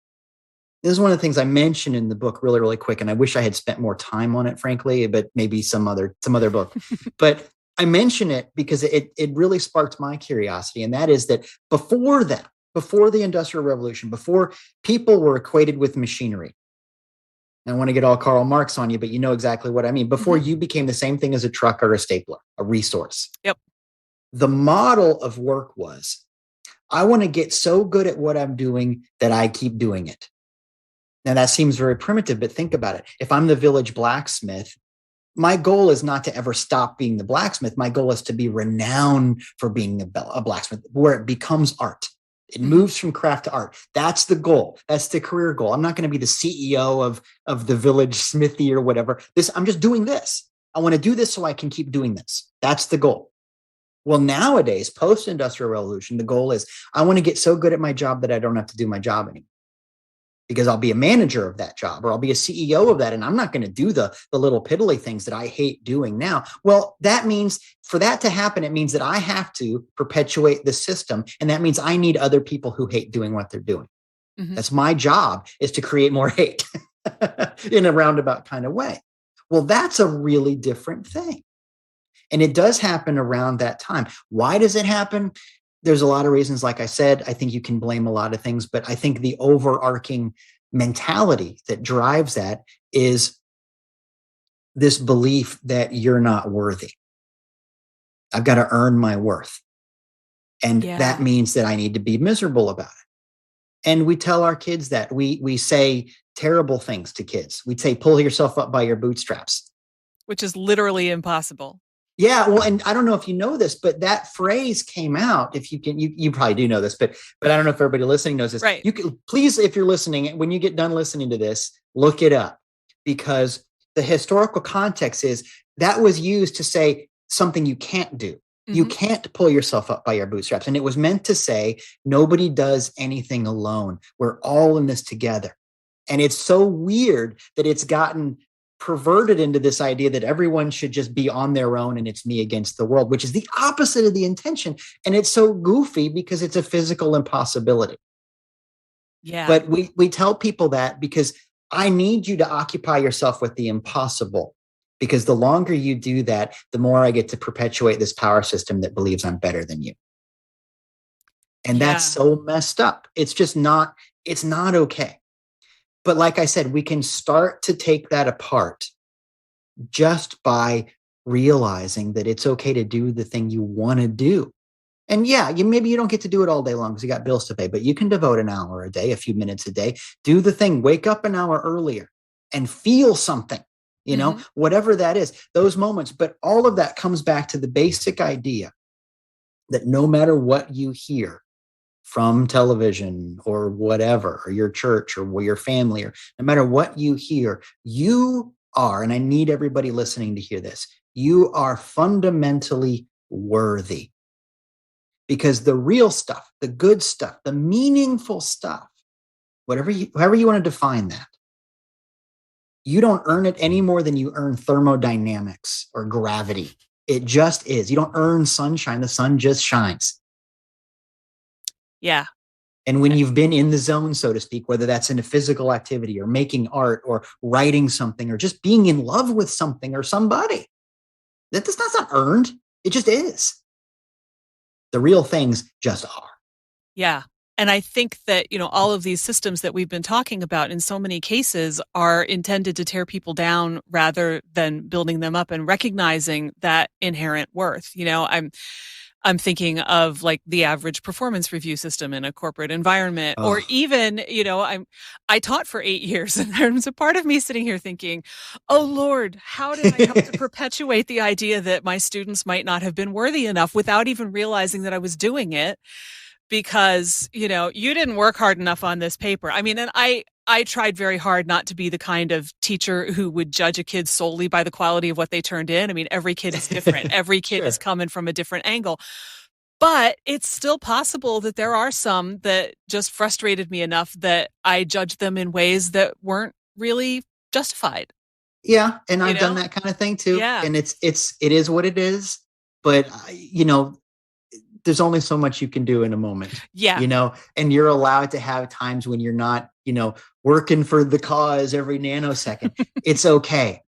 this is one of the things I mentioned in the book really, really quick. And I wish I had spent more time on it, frankly, but maybe some other book. But I mention it because it really sparked my curiosity. And that is that before the Industrial Revolution, before people were equated with machinery, I want to get all Karl Marx on you, but you know exactly what I mean. Before you became the same thing as a truck or a stapler, a resource. Yep. The model of work was, I want to get so good at what I'm doing that I keep doing it. Now that seems very primitive, but think about it. If I'm the village blacksmith, my goal is not to ever stop being the blacksmith. My goal is to be renowned for being a blacksmith, where it becomes art. It moves from craft to art. That's the goal. That's the career goal. I'm not going to be the CEO of the village smithy or whatever. I'm just doing this. I want to do this so I can keep doing this. That's the goal. Well, nowadays, post-industrial revolution, the goal is I want to get so good at my job that I don't have to do my job anymore, because I'll be a manager of that job or I'll be a CEO of that. And I'm not going to do the little piddly things that I hate doing now. Well, that means for that to happen, it means that I have to perpetuate the system. And that means I need other people who hate doing what they're doing. Mm-hmm. That's my job, is to create more hate in a roundabout kind of way. Well, that's a really different thing. And it does happen around that time. Why does it happen? there's a lot of reasons. Like I said, I think you can blame a lot of things, but I think the overarching mentality that drives that is this belief that you're not worthy. I've got to earn my worth. And that means that I need to be miserable about it. And we tell our kids that. We say terrible things to kids. We'd say, pull yourself up by your bootstraps. Which is literally impossible. Yeah, well, and I don't know if you know this, but that phrase came out. If you can, you probably do know this, but I don't know if everybody listening knows this. Right. You can, please, if you're listening, when you get done listening to this, look it up, because the historical context is that was used to say something you can't do. Mm-hmm. You can't pull yourself up by your bootstraps. And it was meant to say nobody does anything alone. We're all in this together. And it's so weird that it's gotten perverted into this idea that everyone should just be on their own and it's me against the world, which is the opposite of the intention. And it's so goofy because it's a physical impossibility. Yeah. But we tell people that because I need you to occupy yourself with the impossible, because the longer you do that, the more I get to perpetuate this power system that believes I'm better than you. And that's so messed up. It's just not, it's not okay. But like I said, we can start to take that apart just by realizing that it's okay to do the thing you want to do. And yeah, maybe you don't get to do it all day long because you got bills to pay, but you can devote an hour a day, a few minutes a day, do the thing, wake up an hour earlier and feel something, whatever that is, those moments. But all of that comes back to the basic idea that no matter what you hear from television or whatever, or your church or your family, or no matter what you hear, you are, and I need everybody listening to hear this, you are fundamentally worthy. Because the real stuff, the good stuff, the meaningful stuff, however you want to define that, you don't earn it any more than you earn thermodynamics or gravity. It just is. You don't earn sunshine. The sun just shines. Yeah. And when you've been in the zone, so to speak, whether that's in a physical activity or making art or writing something or just being in love with something or somebody, that's not earned. It just is. The real things just are. Yeah. And I think that, all of these systems that we've been talking about in so many cases are intended to tear people down rather than building them up and recognizing that inherent worth. I'm thinking of like the average performance review system in a corporate environment, or even, I taught for 8 years, and there's a part of me sitting here thinking, oh Lord, how did I help to perpetuate the idea that my students might not have been worthy enough without even realizing that I was doing it? Because, you didn't work hard enough on this paper. I mean, and I tried very hard not to be the kind of teacher who would judge a kid solely by the quality of what they turned in. I mean, every kid is different. Every kid is coming from a different angle. But it's still possible that there are some that just frustrated me enough that I judged them in ways that weren't really justified. Yeah, and I've done that kind of thing too. Yeah. And it is what it is. But there's only so much you can do in a moment. Yeah. And you're allowed to have times when you're not, working for the cause every nanosecond. It's okay.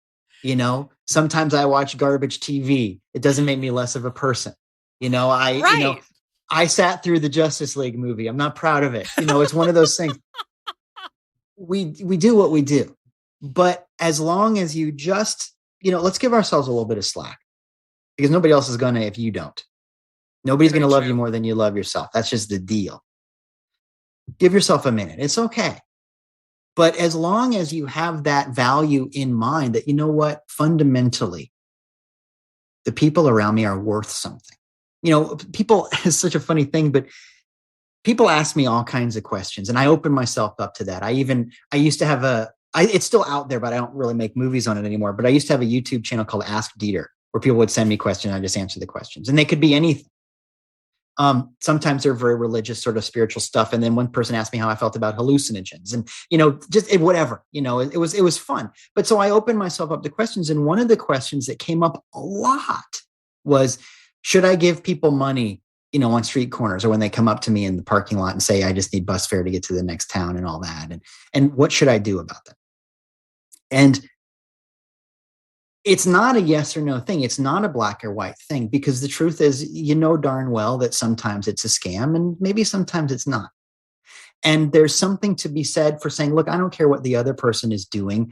Sometimes I watch garbage TV. It doesn't make me less of a person. I sat through the Justice League movie. I'm not proud of it. It's one of those things. We do what we do. But as long as you just, let's give ourselves a little bit of slack, because nobody else is going to if you don't. Nobody's going to love you more than you love yourself. That's just the deal. Give yourself a minute. It's okay. But as long as you have that value in mind that, fundamentally, the people around me are worth something. People, it's such a funny thing, but people ask me all kinds of questions and I open myself up to that. I used to have it's still out there, but I don't really make movies on it anymore. But I used to have a YouTube channel called Ask Dieter, where people would send me questions. I just answer the questions, and they could be anything. Sometimes they're very religious, sort of spiritual stuff. And then one person asked me how I felt about hallucinogens and, just whatever, it was fun. But so I opened myself up to questions. And one of the questions that came up a lot was, should I give people money, on street corners or when they come up to me in the parking lot and say, I just need bus fare to get to the next town and all that. And what should I do about that? And It's not a yes or no thing. It's not a black or white thing, because the truth is, you know darn well that sometimes it's a scam and maybe sometimes it's not. And there's something to be said for saying, look, I don't care what the other person is doing.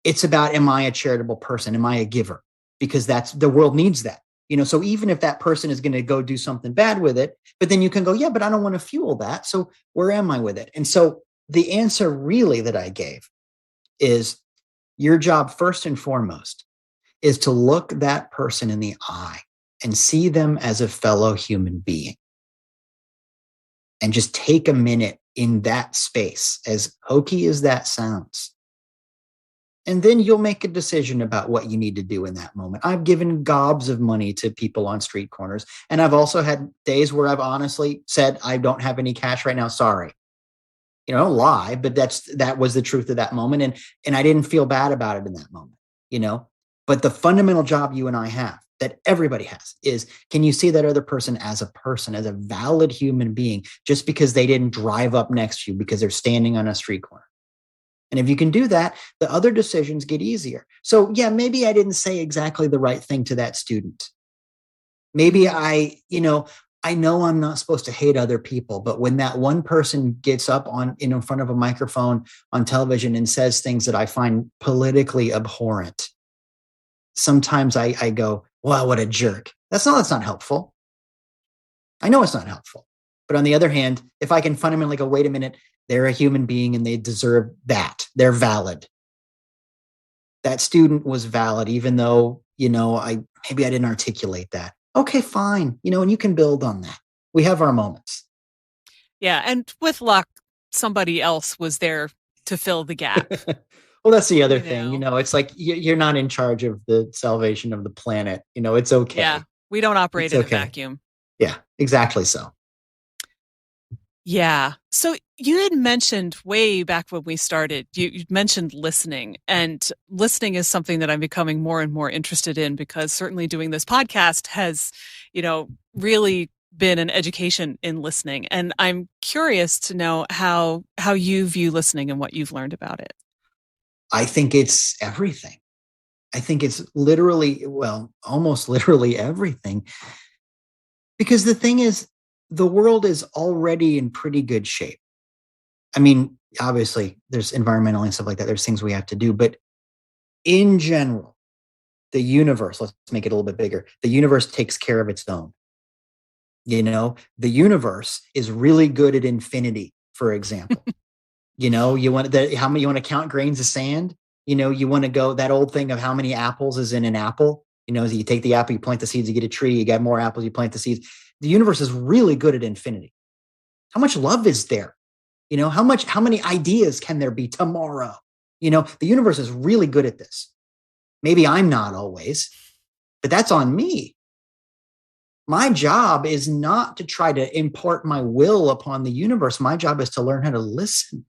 It's about, am I a charitable person? Am I a giver? Because that's, the world needs that. So even if that person is going to go do something bad with it, but then you can go, yeah, but I don't want to fuel that. So where am I with it? And so the answer really that I gave is, your job first and foremost is to look that person in the eye and see them as a fellow human being. And just take a minute in that space, as hokey as that sounds. And then you'll make a decision about what you need to do in that moment. I've given gobs of money to people on street corners. And I've also had days where I've honestly said, I don't have any cash right now. Sorry. Don't lie, but that was the truth of that moment. And I didn't feel bad about it in that moment, but the fundamental job you and I have, that everybody has, is, can you see that other person, as a valid human being, just because they didn't drive up next to you because they're standing on a street corner? And if you can do that, the other decisions get easier. So yeah, maybe I didn't say exactly the right thing to that student. Maybe I know I'm not supposed to hate other people, but when that one person gets up in front of a microphone on television and says things that I find politically abhorrent, sometimes I go, wow, what a jerk. That's not helpful. I know it's not helpful. But on the other hand, if I can fundamentally go, wait a minute, they're a human being and they deserve that. They're valid. That student was valid, even though, maybe I didn't articulate that. Okay, fine. And you can build on that. We have our moments. Yeah. And with luck, somebody else was there to fill the gap. Well, that's the other thing. It's like, you're not in charge of the salvation of the planet. It's okay. Yeah. We don't operate in a vacuum. Yeah, exactly so. Yeah. So you had mentioned way back when we started, you mentioned listening, and listening is something that I'm becoming more and more interested in, because certainly doing this podcast has, really been an education in listening. And I'm curious to know how you view listening and what you've learned about it. I think it's everything. I think it's almost literally everything. Because the thing is, the world is already in pretty good shape. I mean, obviously, there's environmental and stuff like that. There's things we have to do. But in general, the universe, let's make it a little bit bigger. The universe takes care of its own. The universe is really good at infinity, for example. You want you want to count grains of sand? You want to go that old thing of how many apples is in an apple? So you take the apple, you plant the seeds, you get a tree, you get more apples, you plant the seeds. The universe is really good at infinity. How much love is there? How many ideas can there be tomorrow? The universe is really good at this. Maybe I'm not always, but that's on me. My job is not to try to impart my will upon the universe. My job is to learn how to listen.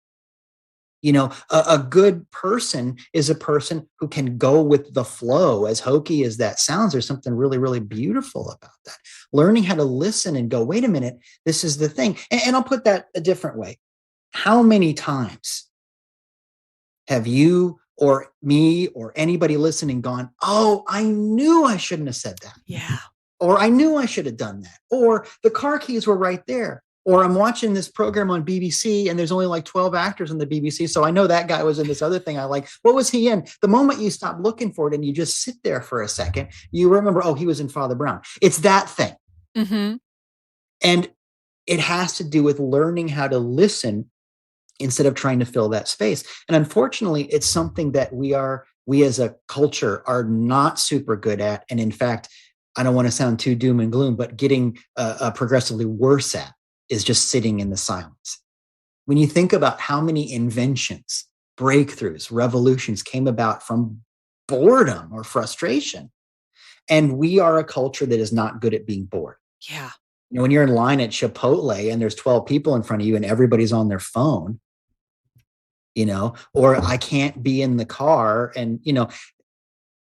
A good person is a person who can go with the flow. As hokey as that sounds, there's something really, really beautiful about that. Learning how to listen and go, wait a minute, this is the thing. And I'll put that a different way. How many times have you or me or anybody listening gone, oh, I knew I shouldn't have said that. Yeah. Or I knew I should have done that. Or the car keys were right there. Or I'm watching this program on BBC and there's only like 12 actors on the BBC. So I know that guy was in this other thing I like. What was he in? The moment you stop looking for it and you just sit there for a second, you remember, oh, he was in Father Brown. It's that thing. Mm-hmm. And it has to do with learning how to listen instead of trying to fill that space. And unfortunately, it's something that we as a culture are not super good at. And in fact, I don't want to sound too doom and gloom, but getting progressively worse at is just sitting in the silence. When you think about how many inventions, breakthroughs, revolutions came about from boredom or frustration, and we are a culture that is not good at being bored. Yeah. When you're in line at Chipotle and there's 12 people in front of you and everybody's on their phone, or I can't be in the car and,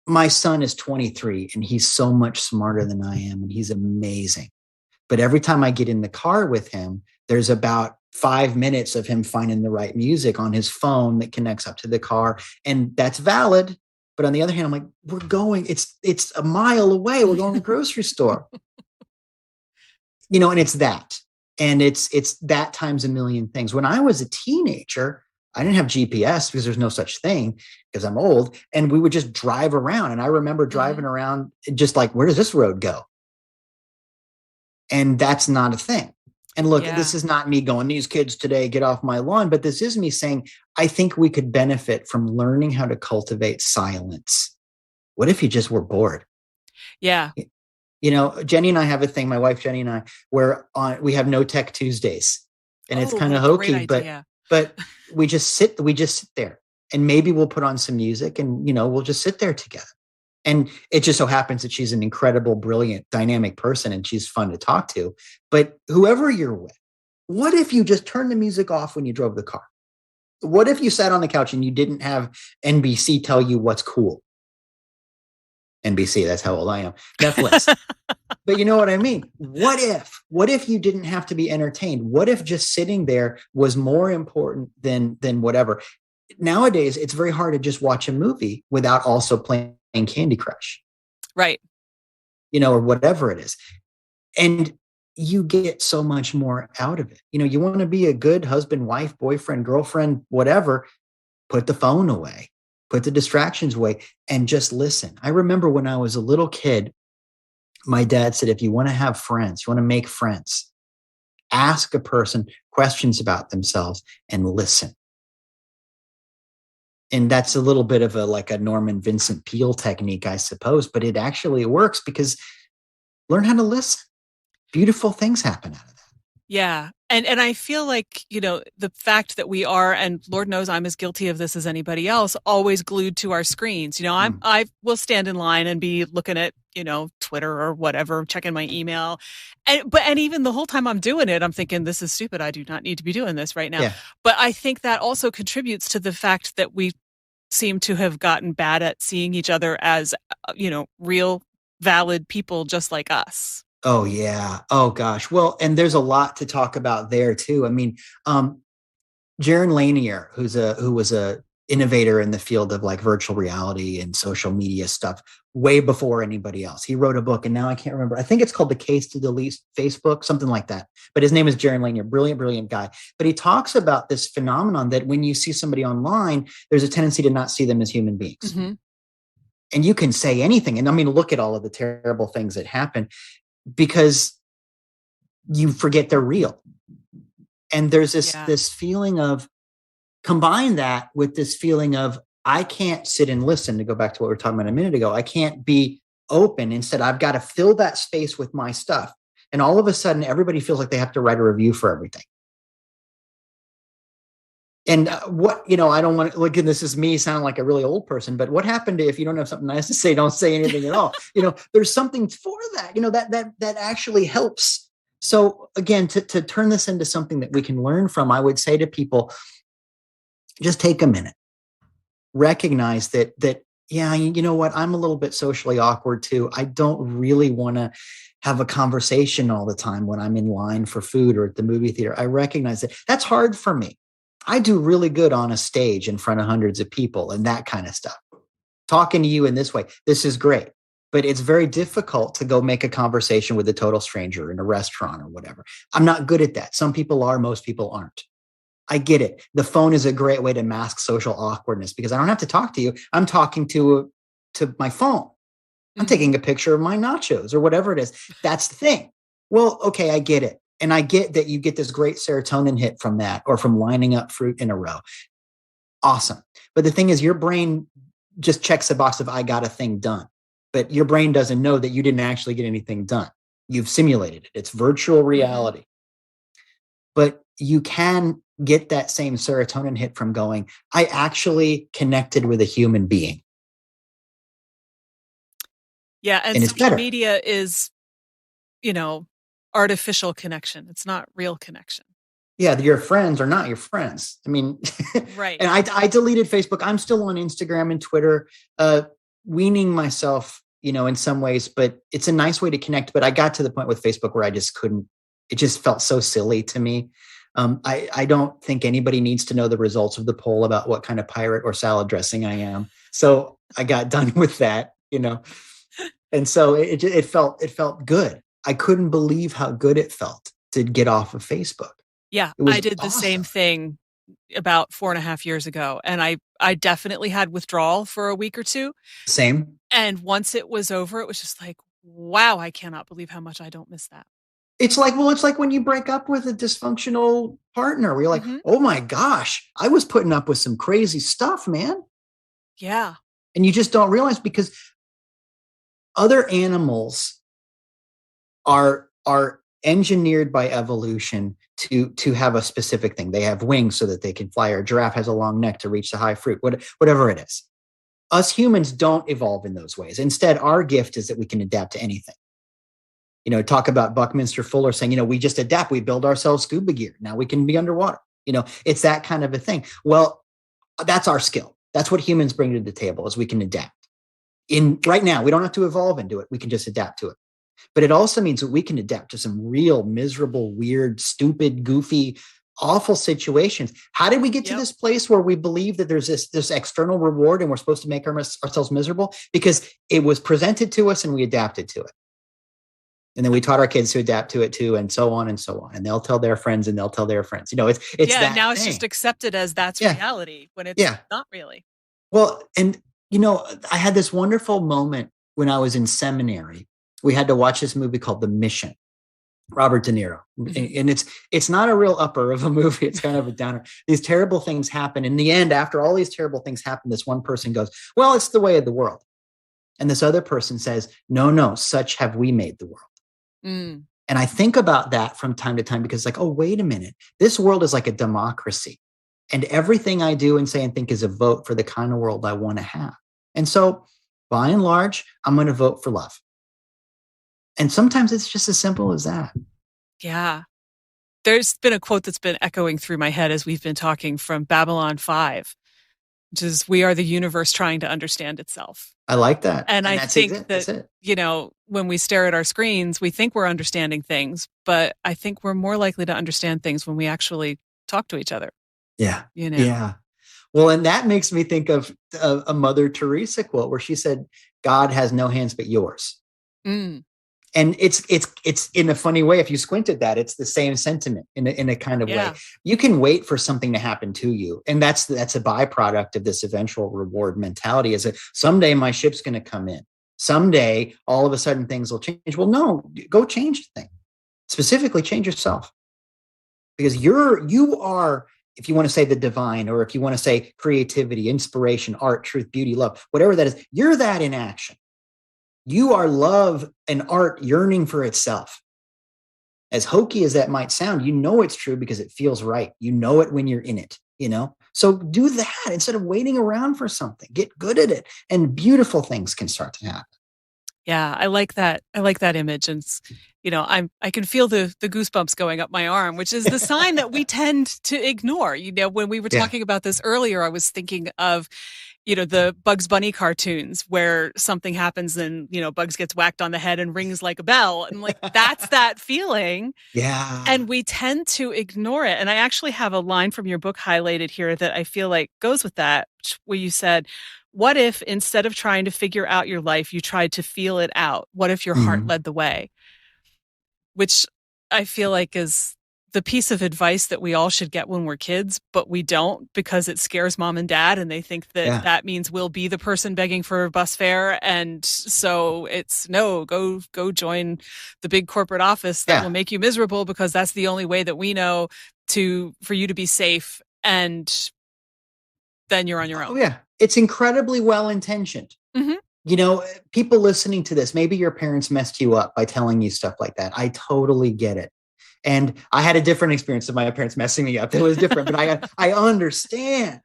my son is 23 and he's so much smarter than I am and he's amazing. But every time I get in the car with him, there's about 5 minutes of him finding the right music on his phone that connects up to the car. And that's valid, But on the other hand, I'm like, it's a mile away. We're going to the grocery store. And it's that. And it's that times a million things. When I was a teenager, I didn't have GPS because there's no such thing because I'm old. And we would just drive around. And I remember driving around just like, where does this road go? And that's not a thing. And look, this is not me going, these kids today, get off my lawn. But this is me saying, I think we could benefit from learning how to cultivate silence. What if you just were bored? Yeah. Jenny and I have a thing, my wife, Jenny and I, where we have no tech Tuesdays, and it's kind of hokey, but we just sit there, and maybe we'll put on some music and, we'll just sit there together. And it just so happens that she's an incredible, brilliant, dynamic person, and she's fun to talk to. But whoever you're with, what if you just turned the music off when you drove the car? What if you sat on the couch and you didn't have NBC tell you what's cool? NBC, that's how old I am. Netflix. But you know what I mean? What if you didn't have to be entertained? What if just sitting there was more important than whatever? Nowadays, it's very hard to just watch a movie without also playing Candy Crush. Right. Or whatever it is. And you get so much more out of it. You want to be a good husband, wife, boyfriend, girlfriend, whatever, put the phone away, put the distractions away, and just listen. I remember when I was a little kid, my dad said, if you want to have friends, you want to make friends, ask a person questions about themselves and listen. And that's a little bit of a Norman Vincent Peale technique, I suppose, but it actually works because learn how to listen. Beautiful things happen out of that. Yeah. And I feel like, the fact that we are, and Lord knows I'm as guilty of this as anybody else, always glued to our screens. I will stand in line and be looking at, Twitter or whatever, checking my email. And even the whole time I'm doing it, I'm thinking, this is stupid. I do not need to be doing this right now. Yeah. But I think that also contributes to the fact that we seem to have gotten bad at seeing each other as, real, valid people just like us. Oh, yeah. Oh, gosh. Well, and there's a lot to talk about there, too. I mean, Jaron Lanier, who was a innovator in the field of virtual reality and social media stuff way before anybody else. He wrote a book, and now I can't remember. I think it's called The Case to Delete Facebook, something like that. But his name is Jaron Lanier, brilliant, brilliant guy. But he talks about this phenomenon that when you see somebody online, there's a tendency to not see them as human beings. Mm-hmm. And you can say anything. And look at all of the terrible things that happen, because you forget they're real. And there's this feeling of, combine that with this feeling of, I can't sit and listen, to go back to what we were talking about a minute ago. I can't be open. Instead, I've got to fill that space with my stuff. And all of a sudden, everybody feels like they have to write a review for everything. And I don't want to, this is me sounding like a really old person, but what happened if you don't have something nice to say, don't say anything at all? There's something for that, that actually helps. So again, to turn this into something that we can learn from, I would say to people, just take a minute, recognize that, yeah, you know what? I'm a little bit socially awkward too. I don't really want to have a conversation all the time when I'm in line for food or at the movie theater. I recognize that that's hard for me. I do really good on a stage in front of hundreds of people and that kind of stuff. Talking to you in this way, this is great, but it's very difficult to go make a conversation with a total stranger in a restaurant or whatever. I'm not good at that. Some people are, most people aren't. I get it. The phone is a great way to mask social awkwardness because I don't have to talk to you. I'm talking to my phone. I'm taking a picture of my nachos or whatever it is. That's the thing. Well, okay, I get it. And I get that you get this great serotonin hit from that or from lining up fruit in a row. Awesome. But the thing is, your brain just checks the box of, I got a thing done. But your brain doesn't know that you didn't actually get anything done. You've simulated it. It's virtual reality. But you can get that same serotonin hit from going, I actually connected with a human being. Yeah. And social media is, artificial connection. It's not real connection. Yeah, your friends are not your friends. Right. And I deleted Facebook. I'm still on Instagram and Twitter, weaning myself, in some ways, but it's a nice way to connect. But I got to the point with Facebook where I just couldn't, it just felt so silly to me. I don't think anybody needs to know the results of the poll about what kind of pirate or salad dressing I am. So I got done with that, and so it felt good. I couldn't believe how good it felt to get off of Facebook. Yeah, It was I did the same awesome. thing about 4.5 years ago. And I definitely had withdrawal for a week or two. Same. And once it was over, it was just like, wow, I cannot believe how much I don't miss that. It's like when you break up with a dysfunctional partner, where you're like, Hmm. oh my gosh, I was putting up with some crazy stuff, man. Yeah. And you just don't realize, because other animals are engineered by evolution to have a specific thing. They have wings so that they can fly, or a giraffe has a long neck to reach the high fruit, whatever it is. Us humans don't evolve in those ways. Instead, our gift is that we can adapt to anything. Talk about Buckminster Fuller saying, we just adapt. We build ourselves scuba gear. Now we can be underwater. It's that kind of a thing. Well, that's our skill. That's what humans bring to the table, is we can adapt. Right now, we don't have to evolve into it. We can just adapt to it. But it also means that we can adapt to some real miserable, weird, stupid, goofy, awful situations. How did we get to this place where we believe that there's this external reward and we're supposed to make ourselves miserable? Because it was presented to us and we adapted to it. And then we taught our kids to adapt to it too, and so on and so on. And they'll tell their friends and they'll tell their friends. It's that now thing. it's just accepted as that's reality when it's not really. Well, and I had this wonderful moment when I was in seminary. We had to watch this movie called The Mission, Robert De Niro. Mm-hmm. And it's not a real upper of a movie. It's kind of a downer. These terrible things happen. In the end, after all these terrible things happen, this one person goes, well, it's the way of the world. And this other person says, no, such have we made the world. Mm. And I think about that from time to time, because oh, wait a minute. This world is like a democracy. And everything I do and say and think is a vote for the kind of world I want to have. And so by and large, I'm going to vote for love. And sometimes it's just as simple as that. Yeah. There's been a quote that's been echoing through my head as we've been talking, from Babylon 5, which is, we are the universe trying to understand itself. I like that. And I think that, when we stare at our screens, we think we're understanding things, but I think we're more likely to understand things when we actually talk to each other. Yeah. Yeah. Well, and that makes me think of a Mother Teresa quote where she said, God has no hands but yours. Mm. And it's in a funny way, if you squint at that, it's the same sentiment in a kind of way. You can wait for something to happen to you. And that's a byproduct of this eventual reward mentality, is that someday my ship's going to come in. Someday, all of a sudden, things will change. Well, no, go change the thing. Specifically, change yourself. Because you are, if you want to say the divine, or if you want to say creativity, inspiration, art, truth, beauty, love, whatever that is, you're that in action. You are love and art yearning for itself. As hokey as that might sound, it's true because it feels right. You know it when you're in it, So do that instead of waiting around for something. Get good at it, and beautiful things can start to happen. Yeah, I like that. I like that image. And, I can feel the goosebumps going up my arm, which is the sign that we tend to ignore. When we were talking about this earlier, I was thinking of, the Bugs Bunny cartoons where something happens and, Bugs gets whacked on the head and rings like a bell. And that's that feeling. Yeah. And we tend to ignore it. And I actually have a line from your book highlighted here that I feel like goes with that, where you said, what if instead of trying to figure out your life, you tried to feel it out? What if your heart led the way? Which I feel like is the piece of advice that we all should get when we're kids, but we don't, because it scares mom and dad, and they think that that means we'll be the person begging for bus fare. And so it's no, go join the big corporate office that will make you miserable, because that's the only way that we know for you to be safe. And then you're on your own. Oh, yeah. It's incredibly well-intentioned. Mm-hmm. People listening to this, maybe your parents messed you up by telling you stuff like that. I totally get it. And I had a different experience of my parents messing me up. It was different, but I understand.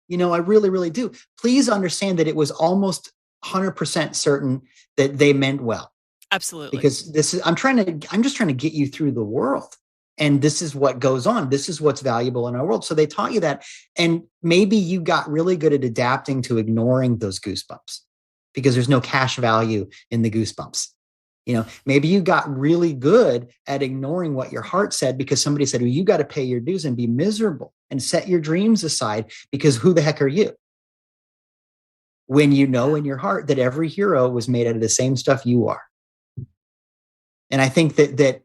I really, really do. Please understand that it was almost 100% certain that they meant well. Absolutely. Because I'm just trying to get you through the world. And this is what goes on. This is what's valuable in our world. So they taught you that. And maybe you got really good at adapting to ignoring those goosebumps, because there's no cash value in the goosebumps. Maybe you got really good at ignoring what your heart said because somebody said, well, you got to pay your dues and be miserable and set your dreams aside because who the heck are you? When you know in your heart that every hero was made out of the same stuff you are. And I think that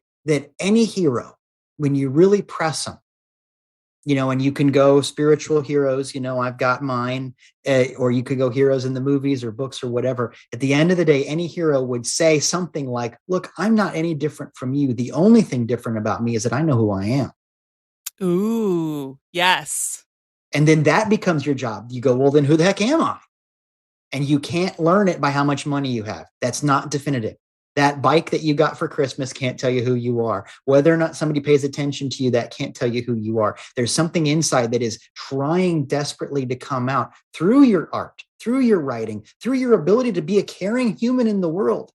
any hero, when you really press them, and you can go spiritual heroes, I've got mine, or you could go heroes in the movies or books or whatever. At the end of the day, any hero would say something like, look, I'm not any different from you. The only thing different about me is that I know who I am. Ooh, yes. And then that becomes your job. You go, well, then who the heck am I? And you can't learn it by how much money you have. That's not definitive. That bike that you got for Christmas can't tell you who you are. Whether or not somebody pays attention to you, that can't tell you who you are. There's something inside that is trying desperately to come out through your art, through your writing, through your ability to be a caring human in the world,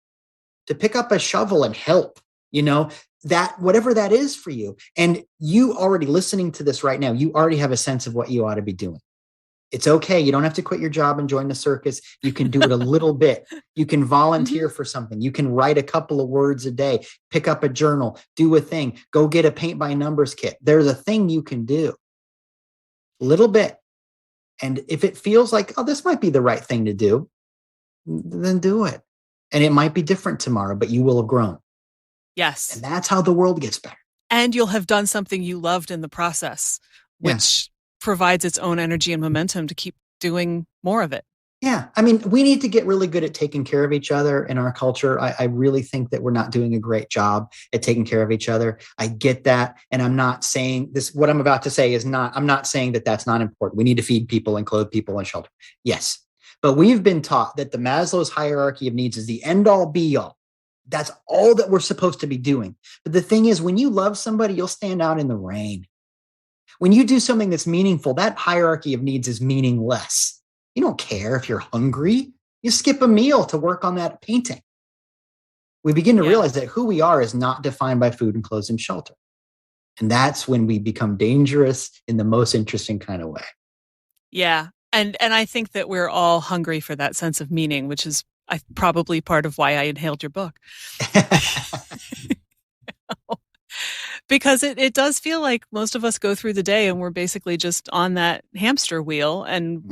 to pick up a shovel and help, that whatever that is for you. And you already listening to this right now, you already have a sense of what you ought to be doing. It's okay. You don't have to quit your job and join the circus. You can do it a little bit. You can volunteer for something. You can write a couple of words a day, pick up a journal, do a thing, go get a paint by numbers kit. There's a thing you can do a little bit. And if it feels like, oh, this might be the right thing to do, then do it. And it might be different tomorrow, but you will have grown. Yes. And that's how the world gets better. And you'll have done something you loved in the process, which provides its own energy and momentum to keep doing more of it. Yeah. I mean, we need to get really good at taking care of each other in our culture. I really think that we're not doing a great job at taking care of each other. I get that. And I'm not saying this, what I'm about to say is I'm not saying that that's not important. We need to feed people and clothe people and shelter. Yes. But we've been taught that the Maslow's hierarchy of needs is the end all be all. That's all that we're supposed to be doing. But the thing is, when you love somebody, you'll stand out in the rain. When you do something that's meaningful, that hierarchy of needs is meaningless. You don't care if you're hungry. You skip a meal to work on that painting. We begin to realize that who we are is not defined by food and clothes and shelter. And that's when we become dangerous in the most interesting kind of way. Yeah. And I think that we're all hungry for that sense of meaning, which is probably part of why I inhaled your book. Because it does feel like most of us go through the day and we're basically just on that hamster wheel. And,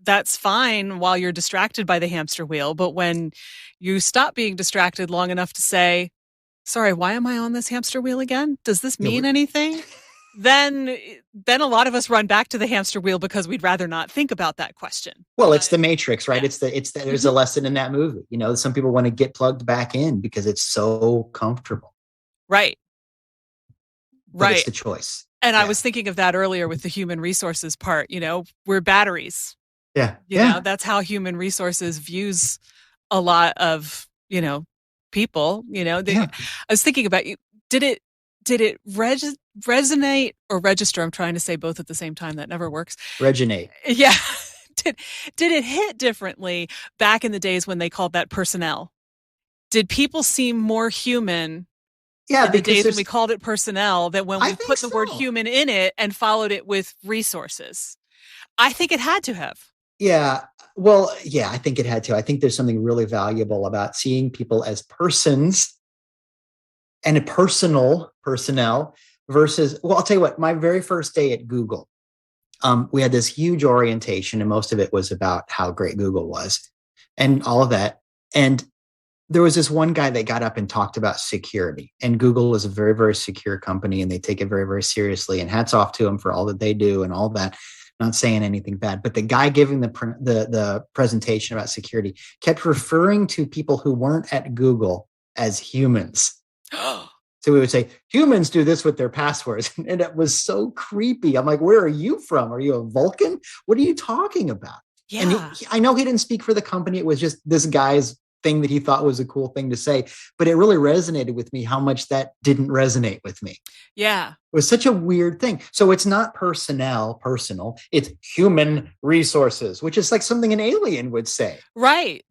that's fine while you're distracted by the hamster wheel. But when you stop being distracted long enough to say, sorry, why am I on this hamster wheel again? Does this mean anything? Then a lot of us run back to the hamster wheel because we'd rather not think about that question. Well, it's the Matrix, right? Yeah. There's a lesson in that movie. Some people want to get plugged back in because it's so comfortable. Right. But it's the choice. And I was thinking of that earlier with the human resources part. We're batteries. Yeah. That's how human resources views a lot of, people. I was thinking about you. Did it resonate or register? I'm trying to say both at the same time. That never works. Resonate. Yeah. Did it hit differently back in the days when they called that personnel? Did people seem more human? Yeah, the days when we called it personnel, that when we put the word human in it and followed it with resources? I think it had to have. Yeah. Well, yeah, I think it had to. I think there's something really valuable about seeing people as persons and a personnel versus, well, I'll tell you what, my very first day at Google, we had this huge orientation and most of it was about how great Google was and all of that. And there was this one guy that got up and talked about security, and Google is a very, very secure company and they take it very, very seriously, and hats off to them for all that they do and all that. Not saying anything bad, but the guy giving the presentation about security kept referring to people who weren't at Google as humans. So we would say, humans do this with their passwords. And it was so creepy. I'm like, where are you from? Are you a Vulcan? What are you talking about? Yeah. And I know he didn't speak for the company. It was just this guy's thing that he thought was a cool thing to say, but it really resonated with me how much that didn't resonate with me. Yeah. It was such a weird thing. So it's not personal, it's human resources, which is like something an alien would say. Right.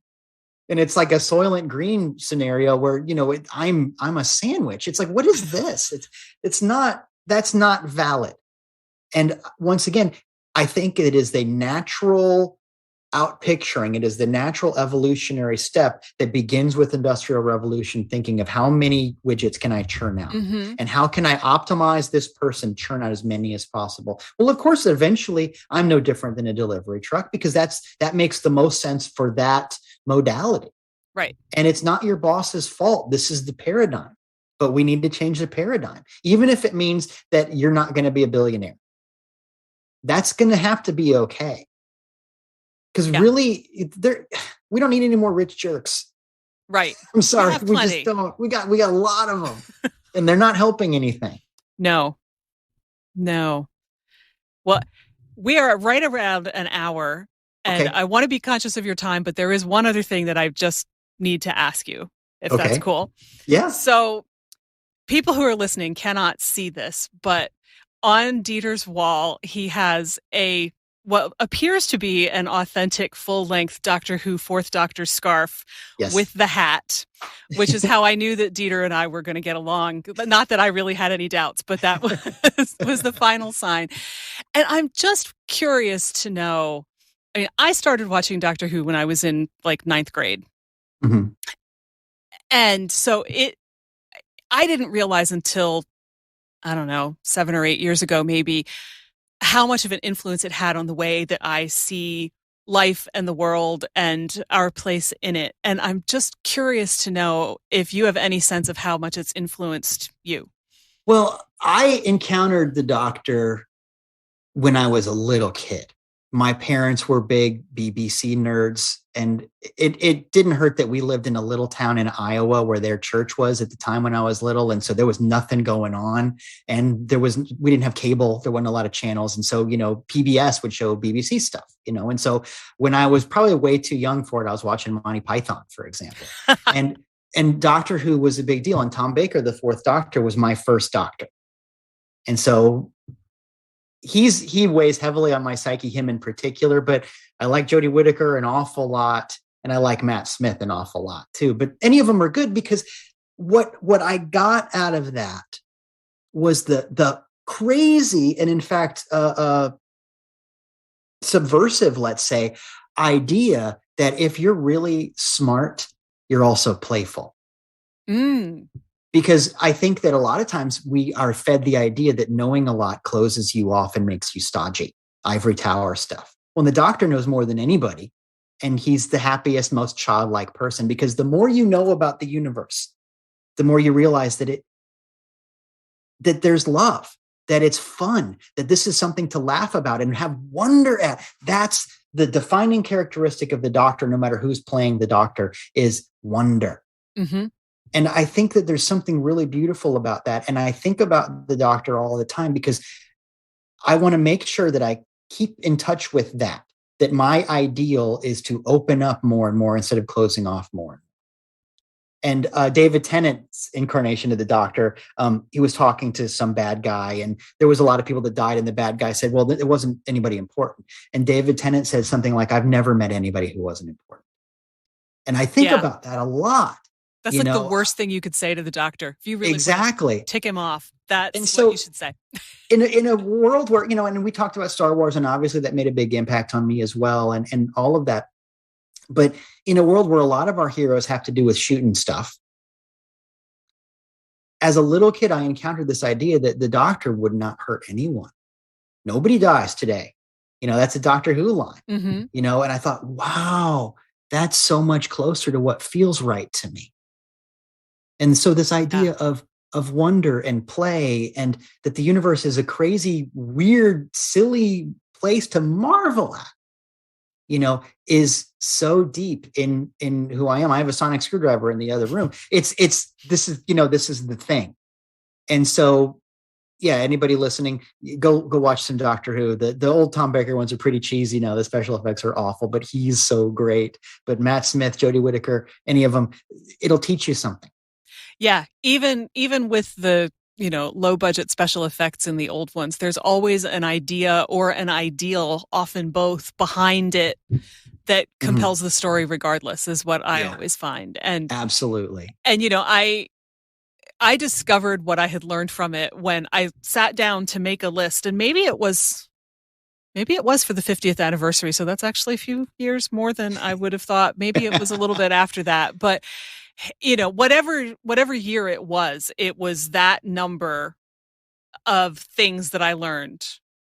And it's like a Soylent Green scenario where, I'm a sandwich. It's like, what is this? That's not valid. And once again, I think it is the natural out picturing it as the natural evolutionary step that begins with industrial revolution, thinking of how many widgets can I churn out, and how can I optimize this person, churn out as many as possible. Well, of course, eventually I'm no different than a delivery truck, because that makes the most sense for that modality. Right. And it's not your boss's fault. This is the paradigm, but we need to change the paradigm, even if it means that you're not going to be a billionaire. That's going to have to be okay. Because really, we don't need any more rich jerks. Right. I'm sorry, we just don't. We got a lot of them, and they're not helping anything. No. Well, we are right around an hour, and I want to be conscious of your time, but there is one other thing that I just need to ask you, if that's cool. Yeah. So people who are listening cannot see this, but on Dieter's wall, he has what appears to be an authentic full-length Doctor Who Fourth Doctor scarf with the hat, which is how I knew that Dieter and I were going to get along. Not that I really had any doubts, but that was the final sign. And I'm just curious to know, I mean, I started watching Doctor Who when I was in like 9th grade. Mm-hmm. And so I didn't realize until, I don't know, 7 or 8 years ago, maybe, how much of an influence it had on the way that I see life and the world and our place in it. And I'm just curious to know if you have any sense of how much it's influenced you. Well, I encountered the Doctor when I was a little kid. My parents were big BBC nerds, and it didn't hurt that we lived in a little town in Iowa where their church was at the time when I was little. And so there was nothing going on, and we didn't have cable. There wasn't a lot of channels. And so, PBS would show BBC stuff, and so when I was probably way too young for it, I was watching Monty Python, for example. and Doctor Who was a big deal. And Tom Baker, the Fourth Doctor, was my first Doctor. And so he weighs heavily on my psyche, him in particular, but I like Jodie Whittaker an awful lot, and I like Matt Smith an awful lot too. But any of them are good, because what I got out of that was the crazy and, in fact, subversive, let's say, idea that if you're really smart, you're also playful. Because I think that a lot of times we are fed the idea that knowing a lot closes you off and makes you stodgy, ivory tower stuff. Well, the Doctor knows more than anybody, and he's the happiest, most childlike person, because the more you know about the universe, the more you realize that there's love, that it's fun, that this is something to laugh about and have wonder at. That's the defining characteristic of the Doctor, no matter who's playing the Doctor, is wonder. Mm-hmm. And I think that there's something really beautiful about that. And I think about the Doctor all the time, because I want to make sure that I keep in touch with that my ideal is to open up more and more instead of closing off more. And David Tennant's incarnation of the Doctor, he was talking to some bad guy, and there was a lot of people that died, and the bad guy said, well, it wasn't anybody important. And David Tennant said something like, I've never met anybody who wasn't important. And I think about that a lot. That's like the worst thing you could say to the Doctor. If you really tick him off, that's what you should say. In a world where, and we talked about Star Wars, and obviously that made a big impact on me as well, and all of that. But in a world where a lot of our heroes have to do with shooting stuff, as a little kid, I encountered this idea that the Doctor would not hurt anyone. Nobody dies today. That's a Doctor Who line, and I thought, wow, that's so much closer to what feels right to me. And so this idea of wonder and play, and that the universe is a crazy, weird, silly place to marvel at, is so deep in who I am. I have a sonic screwdriver in the other room. This is the thing. And so, anybody listening, go watch some Doctor Who. The old Tom Baker ones are pretty cheesy now. The special effects are awful, but he's so great. But Matt Smith, Jodie Whittaker, any of them, it'll teach you something. Yeah, even with the low budget special effects in the old ones, there's always an idea or an ideal, often both, behind it that compels the story regardless, is what I always find. And absolutely. And I discovered what I had learned from it when I sat down to make a list, and maybe it was Maybe it was for the 50th anniversary. So that's actually a few years more than I would have thought. Maybe it was a little bit after that. But, whatever year it was that number of things that I learned.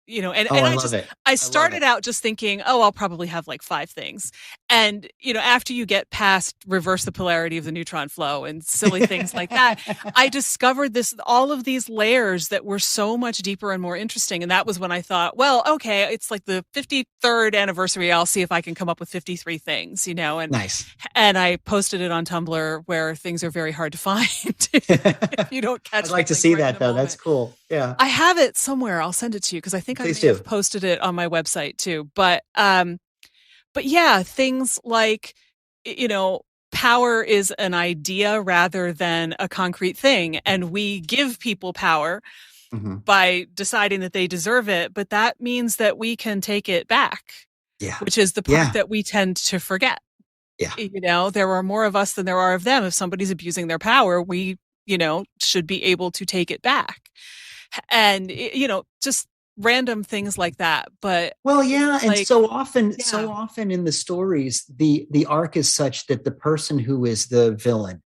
And Oh, I love it. I I love started it. out just thinking, oh, I'll probably have like 5 things. And, after you get past reverse the polarity of the neutron flow and silly things like that, I discovered all of these layers that were so much deeper and more interesting. And that was when I thought, well, okay, it's like the 53rd anniversary. I'll see if I can come up with 53 things, and Nice. and I posted it on Tumblr where things are very hard to find if you don't catch I'd like to something see right in that the though. moment. That's cool. Yeah. I have it somewhere. I'll send it to you because I think I Please may do. have posted it on my website too. But yeah, things like, power is an idea rather than a concrete thing. And we give people power Hmm. by deciding that they deserve it. But that means that we can take it back, Yeah. which is the part that we tend to forget. Yeah. There are more of us than there are of them. If somebody's abusing their power, we, should be able to take it back. And, just random things like that. But Well, yeah, and like, so often, yeah. in the stories, the arc is such that the person who is the villain,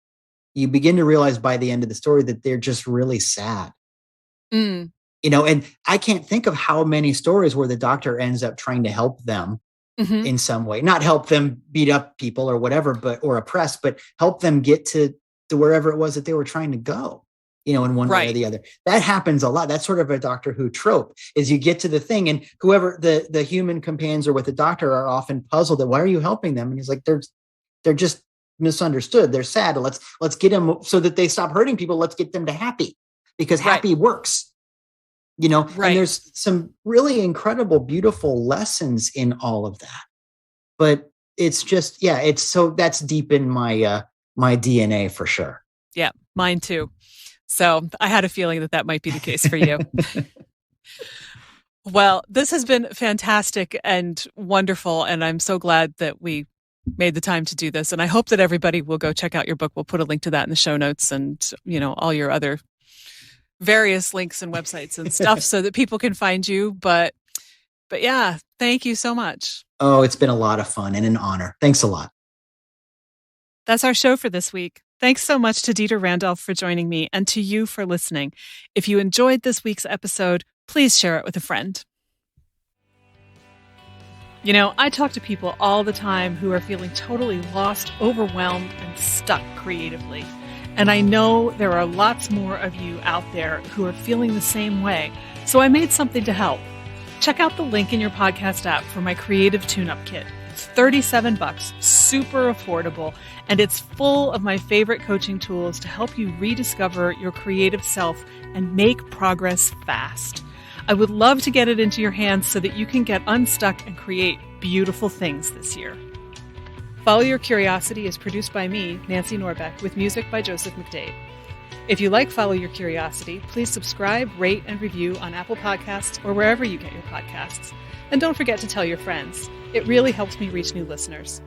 you begin to realize by the end of the story that they're just really sad. Mm, And I can't think of how many stories where the doctor ends up trying to help them hmm in some way, not help them beat up people or whatever, or oppress, but help them get to wherever it was that they were trying to go. In one way or right. the other. That happens a lot. That's sort of a Doctor Who trope, is you get to the thing and whoever the human companions are with the doctor are often puzzled at why are you helping them? And he's like, they're just misunderstood. They're sad. Let's get them so that they stop hurting people. Let's get them to happy, because happy works, and there's some really incredible, beautiful lessons in all of that. But it's just, that's deep in my DNA for sure. Yeah, mine too. So I had a feeling that might be the case for you. Well, this has been fantastic and wonderful. And I'm so glad that we made the time to do this. And I hope that everybody will go check out your book. We'll put a link to that in the show notes and, all your other various links and websites and stuff so that people can find you. But yeah, thank you so much. Oh, it's been a lot of fun and an honor. Thanks a lot. That's our show for this week. Thanks so much to Dieter Randolph for joining me and to you for listening. If you enjoyed this week's episode, please share it with a friend. I talk to people all the time who are feeling totally lost, overwhelmed, and stuck creatively. And I know there are lots more of you out there who are feeling the same way. So I made something to help. Check out the link in your podcast app for my creative tune-up kit. It's $37, super affordable, and it's full of my favorite coaching tools to help you rediscover your creative self and make progress fast. I would love to get it into your hands so that you can get unstuck and create beautiful things this year. Follow Your Curiosity is produced by me, Nancy Norbeck, with music by Joseph McDade. If you like Follow Your Curiosity, please subscribe, rate, and review on Apple Podcasts or wherever you get your podcasts. And don't forget to tell your friends. It really helps me reach new listeners.